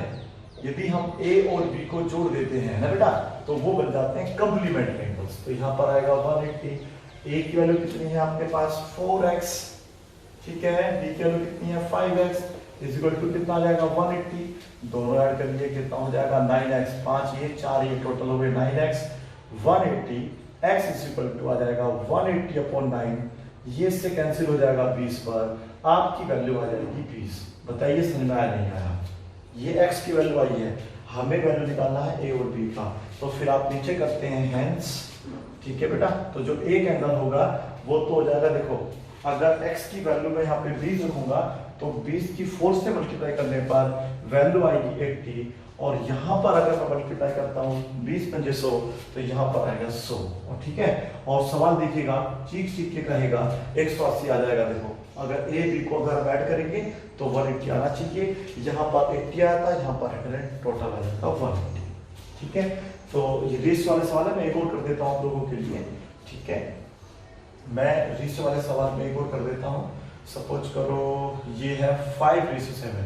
यदि हम a और b को जोड़ देते हैं ना बेटा, तो वो बन जाते हैं कंप्लीमेंट्री एंगल्स, तो यहाँ पर आएगा 180, a की वैल्यू कितनी है आपके पास 4x, ठीक है, b की वैल्यू कितनी है 5x, इज इक्वल टू कितना आ जाएगा 180, दोनों ऐड कर लिए कितना हो जाएगा 9x, 5 ये 4 ये टोटल हो गए 9x, 180 x is equal to आ जाएगा 180/9, ये इससे कैंसिल हो जाएगा 20 पर, आपकी वैल्यू आ जाएगी 20। बताइए समझ में आया नहीं आया, ये x की वैल्यू आई है, हमें वैल्यू निकालना है a और b का, तो फिर आप नीचे करते हैं हेंस, ठीक है बेटा, तो जो एक एंगल होगा वो तो हो जाएगा, देखो अगर x की वैल्यू में यहाँ पे 20 रखूंगा तो 20 की 4 से मल्टीप्लाई करने पर वैल्यू आएगी 80, और यहाँ पर अगर मैं मल्टीप्लाई करता हूँ 20×5 100, तो यहाँ पर आएगा 100, और ठीक है, और सवाल देखिएगा चीख के कहेगा 180 आ जाएगा, देखो अगर a b को अगर हम ऐड करेंगे तो 180 आना चाहिए, यहाँ पर 80 आता है, यहाँ पर 100, टोटल आ जाएगा 180, ठीक है। तो ये रेशियो वाले सवाल है, मैं एक और कर देता हूँ आप लोगों के लिए, ठीक है, मैं रेशियो वाले सवाल में एक और कर देता हूँ, सपोज करो ये है 5:7,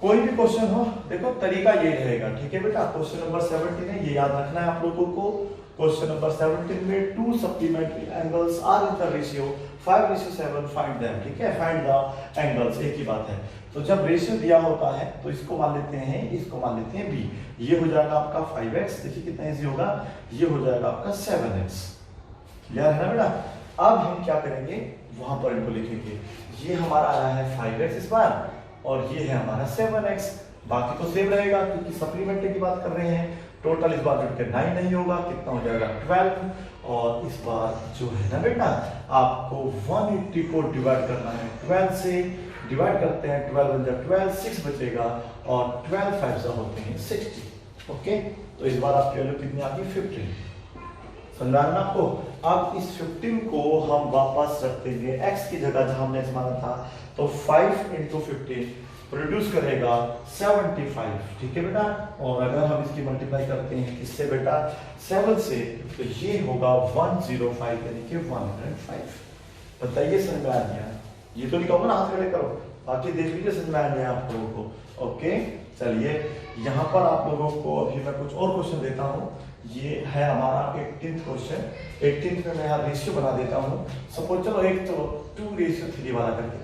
कोई भी क्वेश्चन हो देखो तरीका ये रहेगा, ठीक है बेटा। क्वेश्चन नंबर 17 है, ये याद रखना है आप लोगों को, क्वेश्चन नंबर 17 में two supplementary angles are in the ratio 5:7, find them, ठीक है, फाइंड द एंगल्स, एक ही बात है। तो जब रेशियो दिया होता है तो इसको मान लेते हैं, इसको मान लेते हैं b, ये हो जाएगा आपका 5x, देखिए कितना इजी होगा, ये हो जाएगा आपका 7x, क्लियर है ना बेटा। अब हम क्या करेंगे, वहां पर इनको लिखेंगे, ये हमारा आया है 5x इस बार, और ये है हमारा 7x, बाकी तो सेम रहेगा क्योंकि सप्लीमेंट्री की बात कर रहे हैं। टोटल इस बार जुड़ के 9 नहीं होगा, कितना हो जाएगा 12, और इस बार जो है ना बेटा आपको 180 को डिवाइड करना है 12 से, डिवाइड करते हैं 12 बन जाए 12, 6 बचेगा, और 12 5 होते हैं 60, ओके। तो इस बार आपकी वैल्यू कितनी आ गई 15, समझा ना आपको। अब इस 15 को हम वापस रख देंगे x की जगह जहां हमने माना था, तो 5 × 15 प्रोड्यूस करेगा 75, ठीक है बेटा, और अगर हम इसकी मल्टीप्लाई करते हैं इससे बेटा 7 से, तो ये होगा 105 यानी कि 105। बताइए समझ में आ गया, ये तो लिखा होगा ना, हाथ खड़े करो, बाकी देख लीजिए समझ में आ गया आप लोगों को, ओके। चलिए यहाँ पर आप लोगों को अभी मैं कुछ और क्वेश्चन देता हूँ, ये है हमारा 18th क्वेश्चन, 18th में मैं यहाँ रेशियो बना देता हूँ, सपोज चलो एक तो 2:3 वाला करके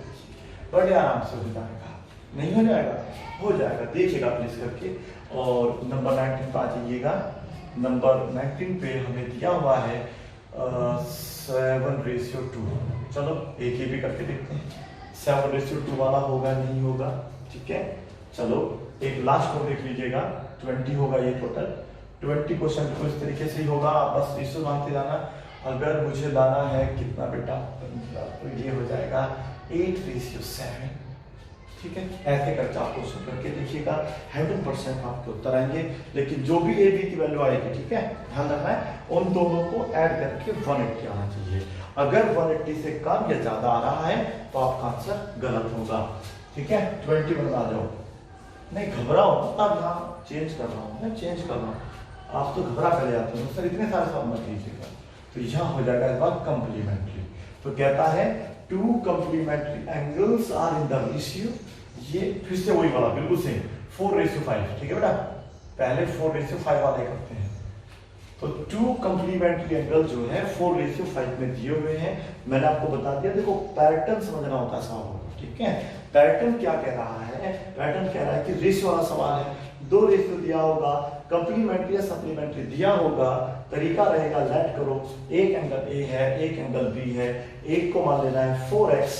बड़े आराम से हो जाएगा, नहीं हो जाएगा, हो जाएगा, देखिएगा प्लीज करके। और नंबर 19 पे आ जाइएगा, नंबर 19 पे हमें दिया हुआ है 7:2, चलो एक ही भी करके देखते हैं, 7:2 वाला होगा नहीं होगा, ठीक है। चलो एक लास्ट को देख लीजिएगा, 20 होगा ये टोटल, 20 क्वेश्चन को इस तरीके से ही होगा, आप बस रेशियो मानते जाना। अगर मुझे लाना है कितना बेटा, तो ये हो जाएगा 8:7, ठीक है। ऐसे करके आप क्वेश्चन करके देखिएगा, 100% आपके उत्तर आएंगे, लेकिन जो भी ए बी की वैल्यू आएगी, ठीक है, ध्यान रखना है उन दोनों को ऐड करके 180 आना चाहिए। अगर 180 से कम या ज्यादा आ रहा है तो आपका आंसर गलत होगा, ठीक है। 21 आ जाओ, नहीं घबराओ, अब यहाँ चेंज कर रहा हूँ, मैं चेंज कर रहा हूँ, आप तो घबरा कर जाते हो सर, इतने सारे सवाल मत कीजिएगा। तो यहाँ हो जाएगा इस बार कंप्लीमेंट्री, तो कहता है two complementary angles are in the ratio, ये फिर से वही वाला बिल्कुल सेम 4:5, ठीक है बेटा, पहले 4:5 वाले करते हैं, तो टू कंप्लीमेंट्री एंगल जो है 4:5 में दिए हुए हैं। मैंने आपको बता दिया, देखो पैटर्न समझना होता है सवाल, ठीक है। पैटर्न क्या कह रहा है, पैटर्न कह रहा है कि रेशियो वाला सवाल है, 2 रेशियो दिया होगा, कंप्लीमेंट्री या सप्लीमेंट्री दिया होगा, तरीका रहेगा लेट करो, एक एंगल ए है, एक एंगल बी है, एक को मान लेना है 4x,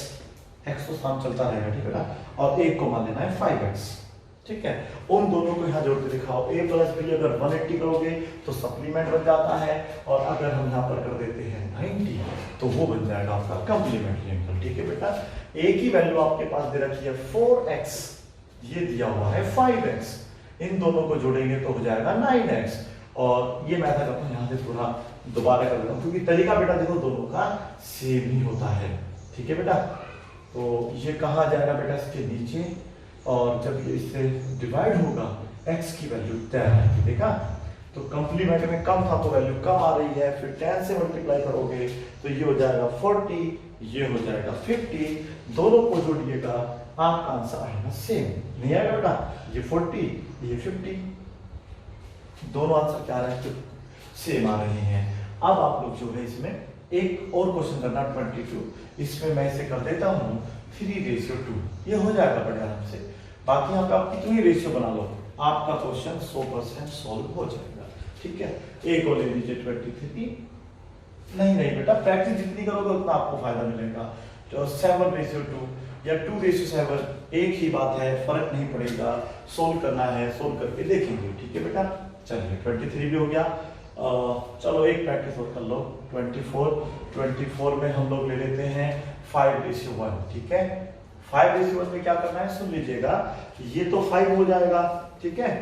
x तो साम चलता रहेगा, ठीक है ना, और एक को मान लेना है 5x, ठीक है। उन दोनों को यहाँ जोड़ के दिखाओ, a प्लस बी अगर 180 करोगे तो सप्लीमेंट बन जाता है, और अगर हम यहाँ पर कर देते हैं 90 तो वो बन जाएगा आपका कंप्लीमेंट्री एंगल, ठीक है बेटा। a की वैल्यू आपके पास दे रखी है 4x, ये दिया हुआ है 5x, इन दोनों को जोड़ेंगे तो हो जाएगा 9x। और ये मेथड अपन यहाँ से थोड़ा दोबारा कर देता हूँ, क्योंकि तरीका बेटा देखो दोनों का सेम ही होता है, ठीक है बेटा। तो ये कहाँ जाएगा बेटा, इसके नीचे, और जब ये इससे डिवाइड होगा x की वैल्यू 10 आएगी, देखा। तो कंप्लीमेंट में कम था तो वैल्यू कम आ रही है, फिर 10 से मल्टीप्लाई करोगे तो ये हो जाएगा 40, ये हो जाएगा 50, दोनों को जोड़िएगा आपका आंसर आएगा सेम, नहीं आएगा बेटा, ये 40 ये 50, दोनों आंसर क्या आ रहे हैं, सेम आ रहे हैं। अब आप लोग जो है इसमें एक और क्वेश्चन करना 22, इसमें मैं इसे कर देता हूँ 3:2, ये हो जाएगा बड़े आराम से। बाकी यहाँ पे आप कितनी रेशियो बना लो, आपका क्वेश्चन 100% सॉल्व हो जाएगा, ठीक है। एक को ले लीजिए 23, नहीं बेटा, प्रैक्टिस जितनी करोगे उतना आपको फायदा मिलेगा। तो 7:2 या 2:7 एक ही बात है, फर्क नहीं पड़ेगा, सोल्व करना है, सोल्व करके देखेंगे, ठीक है बेटा। चलिए 23 भी हो गया। चलो एक प्रैक्टिस और कर लो, 24 में हम लोग ले लेते हैं 5:1, ठीक है। 5:1 में क्या करना है सुन लीजिएगा, ये तो 5 हो जाएगा, ठीक है,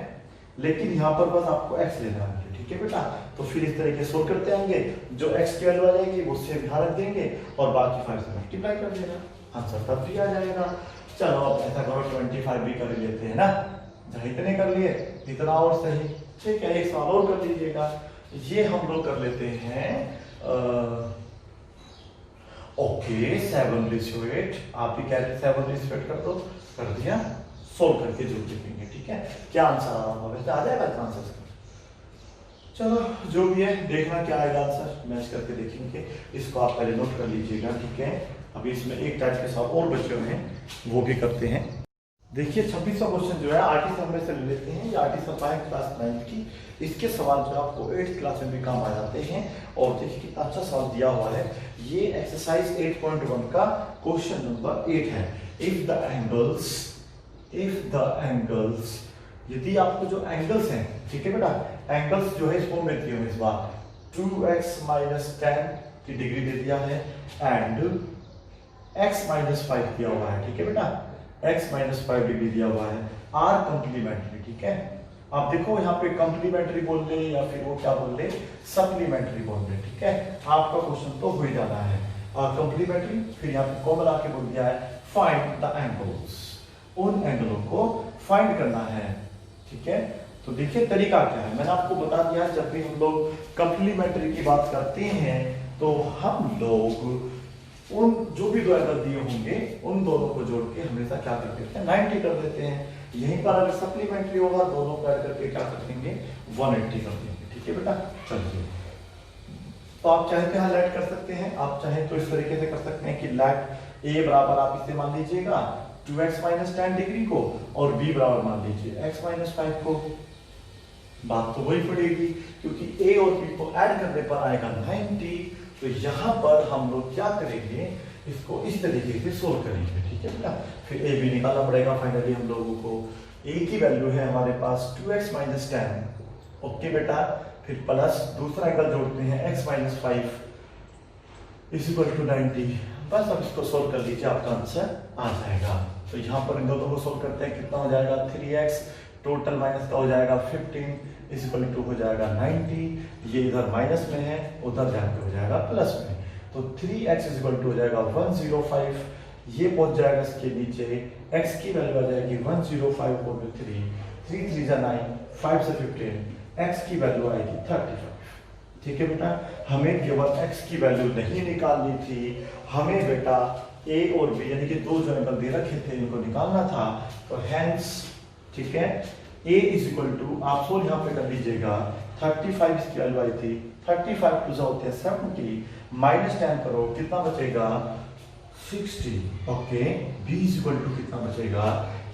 लेकिन यहाँ पर बस आपको x लेना है, ठीक है बेटा। तो फिर इस तरीके सोल्व करते आएंगे, जो x की वैल्यू आ जाएगी वो सेम यहाँ रख देंगे और बाकी 5 से मल्टीप्लाई कर देना, आंसर तब भी आ जाएगा। चलो अब ऐसा करो 25 भी कर लेते हैं ना, जहाँ इतने कर लिए इतना और सही, ठीक है। एक सवाल और कर लीजिएगा, ये हम लोग कर लेते हैं ओके 7:8, आप भी कह रहे 7:8 कर दो, कर दिया, सोल्व करके जो देखेंगे, ठीक है। क्या आंसर आ रहा होगा, आ जाएगा आंसर। चलो जो भी है देखना क्या आएगा आंसर, मैच करके देखेंगे। इसको आप पहले नोट कर लीजिएगा, ठीक है। अभी इसमें एक टाइप के साथ और बच्चे हैं वो भी करते हैं। देखिए 26वां क्वेश्चन जो है आर्टिस्ट में से ले लेते हैं, ये आर्टिस्ट है क्लास 9 की, इसके सवाल जो आपको 8th क्लास में भी काम आ जाते हैं। और देखिए कितना अच्छा सवाल दिया हुआ है, ये एक्सरसाइज 8.1 का क्वेश्चन नंबर 8 है। इफ द एंगल्स, यदि आपको जो एंगल्स हैं, ठीक है बेटा, एंगल्स जो है इसको में दिए हुए इस बार 2x - 10 की डिग्री दे दिया है एंड x - 5 दिया हुआ है, ठीक है बेटा, x - 5 डिग्री दिया हुआ है, आर कंप्लीमेंट्री, ठीक है। आप देखो यहाँ पे कंप्लीमेंट्री बोल ले या फिर वो क्या बोल ले, सप्लीमेंट्री बोल ले, ठीक है। आपका क्वेश्चन तो हो ही जाना है, और कंप्लीमेंट्री फिर यहाँ पे कॉमन आके बोल दिया है फाइंड द एंगल्स, उन एंगलों को फाइंड करना है, ठीक है। तो देखिए तरीका क्या है, मैंने आपको बता दिया, जब भी हम लोग कंप्लीमेंट्री की बात करते हैं तो हम लोग उन जो भी दो एंगल दिए होंगे उन दोनों को जोड़ के हमेशा क्या कर देते हैं 90 कर देते हैं। यहीं पर अगर सप्लीमेंट्री होगा दोनों को ऐड करके क्या कर देंगे 180 कर देंगे, ठीक है बेटा। चलिए तो आप चाहे तो यहाँ लेट कर सकते हैं, आप चाहे तो इस तरीके से कर सकते हैं कि लेट ए बराबर आप इसे मान लीजिएगा 2x - 10 डिग्री को और b बराबर मान लीजिए x - 5 को। बात तो वही पड़ेगी क्योंकि a और b को ऐड करने पर आएगा 90। तो यहाँ पर हम लोग क्या करेंगे, इसको इस तरीके से सोल्व करेंगे, ठीक है बेटा। फिर a b निकालना पड़ेगा फाइनली हम लोगों को। a की वैल्यू है हमारे पास 2x - 10, ओके बेटा। फिर प्लस दूसरा एंगल जोड़ते हैं x - 5 = 90। बस अब इसको सोल्व कर लीजिए, आपका आंसर आ जाएगा। तो यहाँ पर इन दोनों को सोल्व करते हैं, कितना हो जाएगा 3x, टोटल माइनस का हो जाएगा 15 = हो जाएगा 90। ये इधर माइनस में है, उधर जाके हो जाएगा प्लस में। तो 3x = हो जाएगा 105, ये पहुंच जाएगा इसके नीचे, x की वैल्यू आ जाएगी 105/3, 3 3 जा 9, 5 से 15, x की वैल्यू आएगी 35, ठीक है बेटा। हमें केवल x की वैल्यू नहीं निकालनी थी, हमें बेटा a और b यानी कि दो जो एंगल दे रखे थे इनको निकालना था। तो हेंस, ठीक है, a = आप सोल्व यहाँ पे कर लीजिएगा 35 इसकी वैल्यू आई थी, 35 टू जा होते हैं 70, माइनस 10 करो कितना बचेगा 60। ओके, b इक्वल टू कितना बचेगा,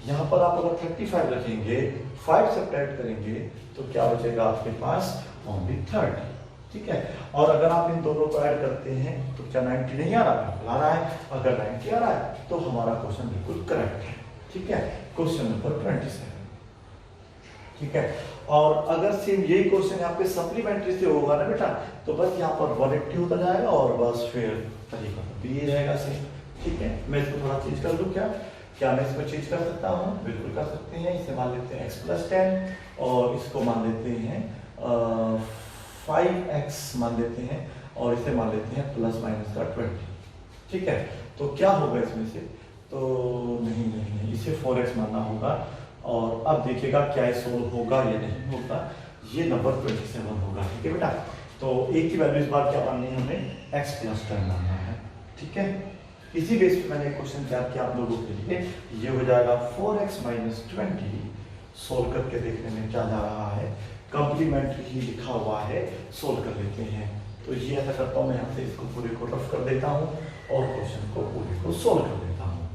यहाँ पर आप अगर 35 रखेंगे 5 सब्ट्रैक्ट करेंगे तो क्या बचेगा आपके पास ओनली 30। ठीक है, और अगर आप इन दोनों को ऐड करते हैं तो क्या 90 नहीं आ रहा, बिल्कुल आ रहा है। अगर 90 आ रहा है तो हमारा क्वेश्चन बिल्कुल करेक्ट है। ठीक है, क्वेश्चन नंबर 27। ठीक है, और अगर सेम यही क्वेश्चन यहाँ पे सप्लीमेंट्री से होगा ना बेटा, तो बस यहाँ पर 180 होता जाएगा और बस फिर तरीका भी ये रहेगा सेम। ठीक है, मैं इसको थोड़ा चेंज कर दूं, क्या मैं इसको चेंज कर सकता हूँ, बिल्कुल कर सकते हैं। इसे मान लेते हैं x + 10 और इसको मान लेते हैं 5x मान लेते हैं और इसे मान लेते हैं ± का 20। ठीक है, तो क्या होगा इसमें से, तो नहीं इसे 4x मानना होगा। और अब देखिएगा क्या ये सोल्व होगा या नहीं होगा, ये नंबर 27 होगा। ठीक है बेटा, तो एक की वैल्यू इस बार क्या माननी है हमें, x + 10 मानना है। ठीक है, इसी बेस पे मैंने एक क्वेश्चन तैयार किया आप लोगों के लिए, ये हो जाएगा 4x - 20। सोल्व करके देखने में क्या जा रहा है, कॉम्प्लीमेंट्री ही लिखा हुआ है, सोल्व कर लेते हैं। तो ये ऐसा करता हूँ मैं, यहाँ से इसको पूरे को रफ कर देता हूँ और क्वेश्चन को पूरे को सोल्व कर देता हूँ।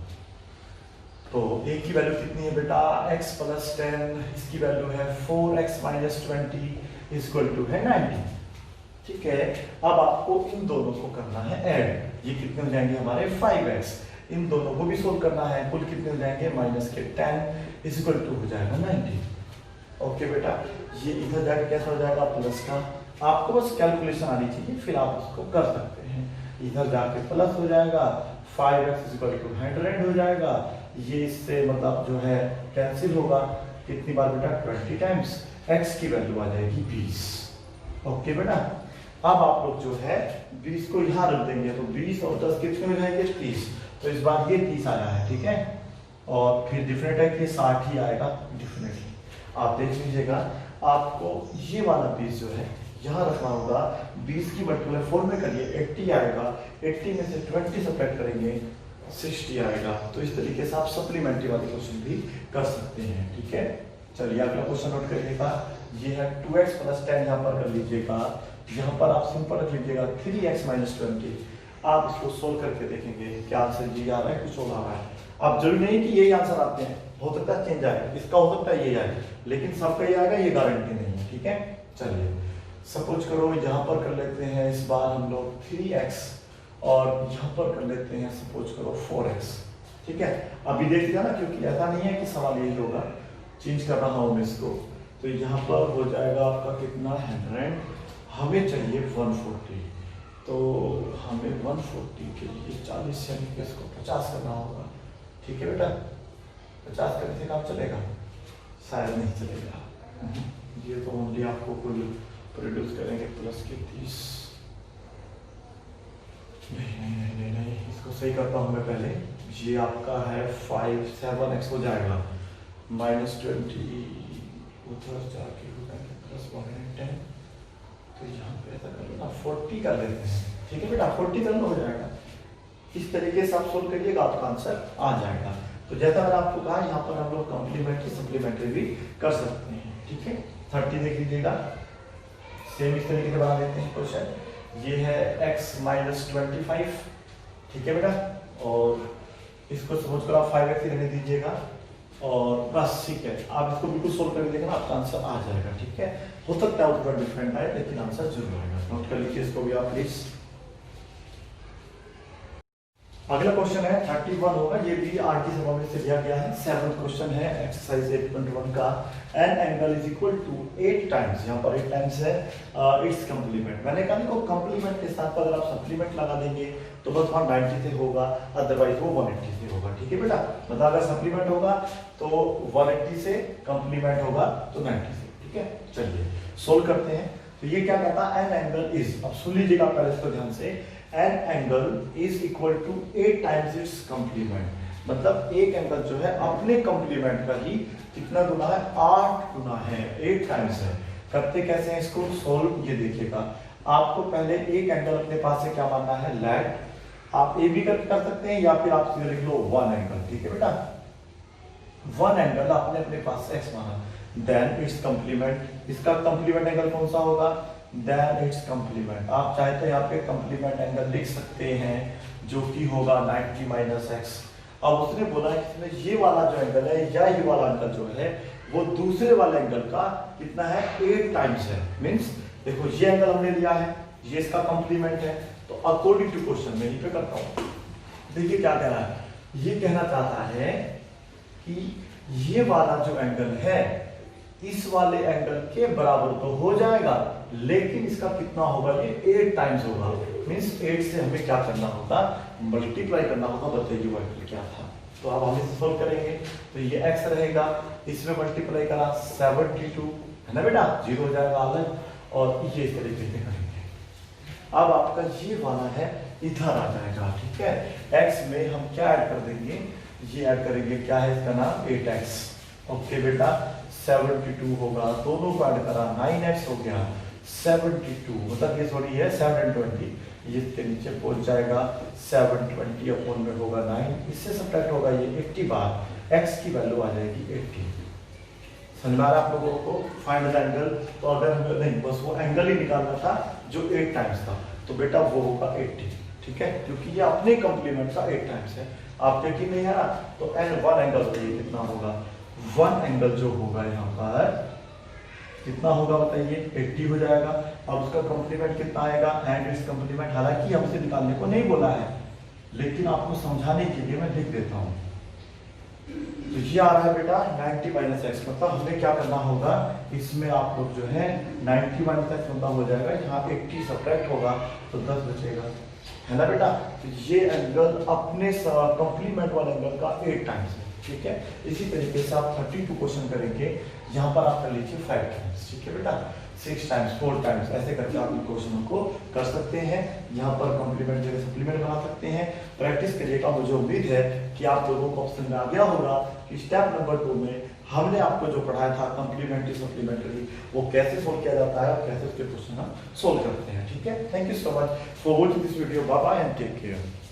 तो a की वैल्यू कितनी है बेटा, x + 10, इसकी वैल्यू है 4x - 20 = है 90। ठीक है, अब आपको इन दोनों को करना है ऐड। ये कितने हो जाएंगे हमारे 5x, इन दोनों को भी सोल्व करना है, कुल कितने हो जाएंगे -10 = हो जाएगा 90। ओके बेटा, ये इधर जाके कैसा हो जाएगा प्लस का, आपको बस कैलकुलेशन आनी चाहिए, फिर आप उसको कर सकते हैं। इधर जाके प्लस हो जाएगा, 5x = 100 हो जाएगा, ये इससे मतलब जो है कैंसिल होगा, कितनी बार बेटा 20 टाइम्स, x की वैल्यू आ जाएगी 20। ओके बेटा, अब आप लोग जो है 20 को यहाँ रख देंगे तो 20 और 10 कितने हो जाएंगे 30, तो इस बार ये 30 आया है। ठीक है, और फिर डिफरेंट है कि 60 ही आएगा डिफरेंटली। आप देख लीजिएगा, आपको ये वाला 20 जो है यहाँ रखना होगा, 20 की मल्टीप्लाई 4 में करिए 80 आएगा, 80 में से 20 सब्ट्रैक्ट करेंगे 60 आएगा। तो इस तरीके से आप सप्लीमेंट्री वाले क्वेश्चन भी कर सकते हैं। ठीक है, चलिए अगला क्वेश्चन नोट करिएगा, ये है 2x + 10, यहाँ पर कर लीजिएगा, यहाँ पर आप सिंपल रख लीजिएगा 3x - 20। आप इसको सोल्व करके देखेंगे क्या आंसर जी आ रहा है, कुछ और आ रहा है। अब जरूरी नहीं कि यही आंसर आते हैं, हो सकता है चेंज आए, इसका हो सकता है ये आए, लेकिन सबका ये आएगा ये गारंटी नहीं है। ठीक है, चलिए सपोज करो यहाँ पर कर लेते हैं इस बार हम लोग 3x और यहाँ पर कर लेते हैं सपोज करो 4x। ठीक है, अभी देख लिया ना, क्योंकि ऐसा नहीं है कि सवाल यही होगा, चेंज कर रहा हूँ मैं इसको। तो यहाँ पर हो जाएगा आपका कितना 100, हमें चाहिए 140, तो हमें 140 के लिए 40 यानी कि इसको 50 करना होगा। ठीक है बेटा, 50 करने से काम चलेगा, शायद नहीं चलेगा। ये तो ओनली आपको कुल प्रोड्यूस करेंगे प्लस के 30। नहीं, इसको सही करता हूँ मैं पहले। ये आपका है 7x हो जाएगा -20, उधर जाके हो जाएगा +110। तो यहाँ पे ऐसा कर लो ना 40 कर लेते हैं। ठीक है बेटा, 40 कर लो, हो जाएगा। इस तरीके से आप सोल्व करिएगा, आपका आंसर आ जाएगा। तो जैसा मैंने आपको कहा, यहाँ पर हम लोग कॉम्प्लीमेंट्री सप्लीमेंट्री भी कर सकते हैं। ठीक है, 30 देख लीजिएगा, सेम इस तरीके से बना देते हैं क्वेश्चन। ये है x - 25। ठीक है बेटा, और इसको सपोज करो आप 5x ही रहने दीजिएगा और बस। ठीक है, आप इसको बिल्कुल सोल्व कर लीजिएगा, आपका आंसर आ जाएगा। ठीक है, हो सकता है थोड़ा डिफरेंट आए, लेकिन आंसर जरूर आएगा। नोट कर लीजिए इसको भी आप प्लीज। अगला क्वेश्चन है 31 होगा, ये भी आर की सभा में से दिया गया है। 7th क्वेश्चन है एक्सरसाइज 8.1 का, an angle is equal to 8 times, यहाँ पर 8 टाइम्स है इट्स कंप्लीमेंट। मैंने कहा देखो कंप्लीमेंट के साथ अगर आप सप्लीमेंट लगा देंगे तो बस 190 से होगा, अदरवाइज वो 180 से होगा। ठीक है बेटा, मतलब अगर सप्लीमेंट होगा तो 180 से, कंप्लीमेंट होगा तो 90 से। ठीक है, चलिए सोल्व करते हैं। तो ये क्या कहता है, एन एंगल इज, अब सुन लीजिएगा पहले इसको ध्यान से, an angle is equal to 8 times it's complement. मतलब एक एंगल जो है अपने कंप्लीमेंट का ही कितना गुना है, 8 गुना है, 8 टाइम्स है। करते कैसे हैं इसको सोल्व, ये देखिएगा। आपको पहले एक एंगल अपने पास से क्या मानना है, लेट। आप ए भी कर सकते हैं या फिर आप सीधे लिख लो 1 एंगल। ठीक है बेटा, 1 एंगल आपने अपने पास से x माना, देन इट्स कंप्लीमेंट, इसका कंप्लीमेंट एंगल कौन सा होगा, देन इट्स कंप्लीमेंट। आप चाहे तो यहाँ पे कंप्लीमेंट एंगल लिख सकते हैं जो कि होगा 90 माइनस एक्स। अब उसने बोला है कि इसमें ये वाला जो एंगल है या ये वाला एंगल जो है वो दूसरे वाले एंगल का कितना है, 8 टाइम्स है। मींस देखो ये एंगल हमने लिया है, ये इसका कंप्लीमेंट है, तो अकॉर्डिंग टू क्वेश्चन में यहीं पे करता हूं। देखिए क्या कह रहा है, ये कहना चाहता है कि ये वाला जो एंगल है इस वाले एंगल के बराबर तो हो जाएगा, लेकिन इसका कितना होगा, ये 8 टाइम्स होगा। मींस 8 से हमें क्या करना होगा, मल्टीप्लाई करना होगा। बताइए वो एंगल क्या था, तो अब हम इसे सोल्व करेंगे। तो ये x रहेगा, इसमें मल्टीप्लाई करा 72 है ना बेटा, 0 हो जाएगा अलग, और ये इस तरीके से करेंगे। अब आपका ये वाला है इधर आ जाएगा, ठीक है। x में हम क्या ऐड कर देंगे, ये ऐड करेंगे, क्या है इसका नाम, 8x। ओके बेटा, 72 होगा, दोनों को ऐड करा 9x हो गया 72, मतलब ये थोड़ी है 720, ये इसके नीचे पहुंच जाएगा 720 अपॉन में होगा 9, इससे सब्ट्रैक्ट होगा ये 80 बार, x की वैल्यू आ जाएगी 80। समझ में आ रहा है आप लोगों को, फाइनल एंगल। तो अगर हमें नहीं, बस वो एंगल ही निकालना था जो 8 टाइम्स था, तो बेटा वो होगा 80, ठीक है, क्योंकि ये अपने कंप्लीमेंट का 8 टाइम्स है। आप यकीन नहीं है ना, तो n1 एंगल बताइए कितना होगा, 1 एंगल जो होगा यहाँ पर कितना होगा बताइए, 80 हो जाएगा। अब उसका कंप्लीमेंट कितना आएगा, एंड इट्स कंप्लीमेंट, हालांकि हमसे निकालने को नहीं बोला है, लेकिन आपको समझाने के लिए मैं लिख देता हूँ। तो ये आ रहा है बेटा 90 माइनस एक्स, मतलब हमें क्या करना होगा, इसमें आप लोग जो है 90 माइनस एक्स मतलब हो जाएगा, यहाँ 80 सब्ट्रैक्ट होगा तो 10 बचेगा, है ना बेटा। तो ये एंगल अपने कंप्लीमेंट वाले एंगल का 8 टाइम्स है, ठीक है। इसी तरीके से आप 32 क्वेश्चन करेंगे, यहाँ पर आप कर लीजिए 5 टाइम्स, ठीक है बेटा, 6 टाइम्स 4 टाइम्स, ऐसे करके आप इन क्वेश्चनों को कर सकते हैं। यहाँ पर कंप्लीमेंट जगह सप्लीमेंट बना सकते हैं। प्रैक्टिस करिएगा, मुझे उम्मीद है कि आप लोगों को ऑप्शन में आ गया होगा कि स्टेप नंबर 2 में हमने आपको जो पढ़ाया था कंप्लीमेंट्री सप्लीमेंट्री, वो कैसे सोल्व किया जाता है और कैसे उसके क्वेश्चन हम सोल्व करते हैं, ठीक है। Thank you so much for watching this video, bye bye and take care.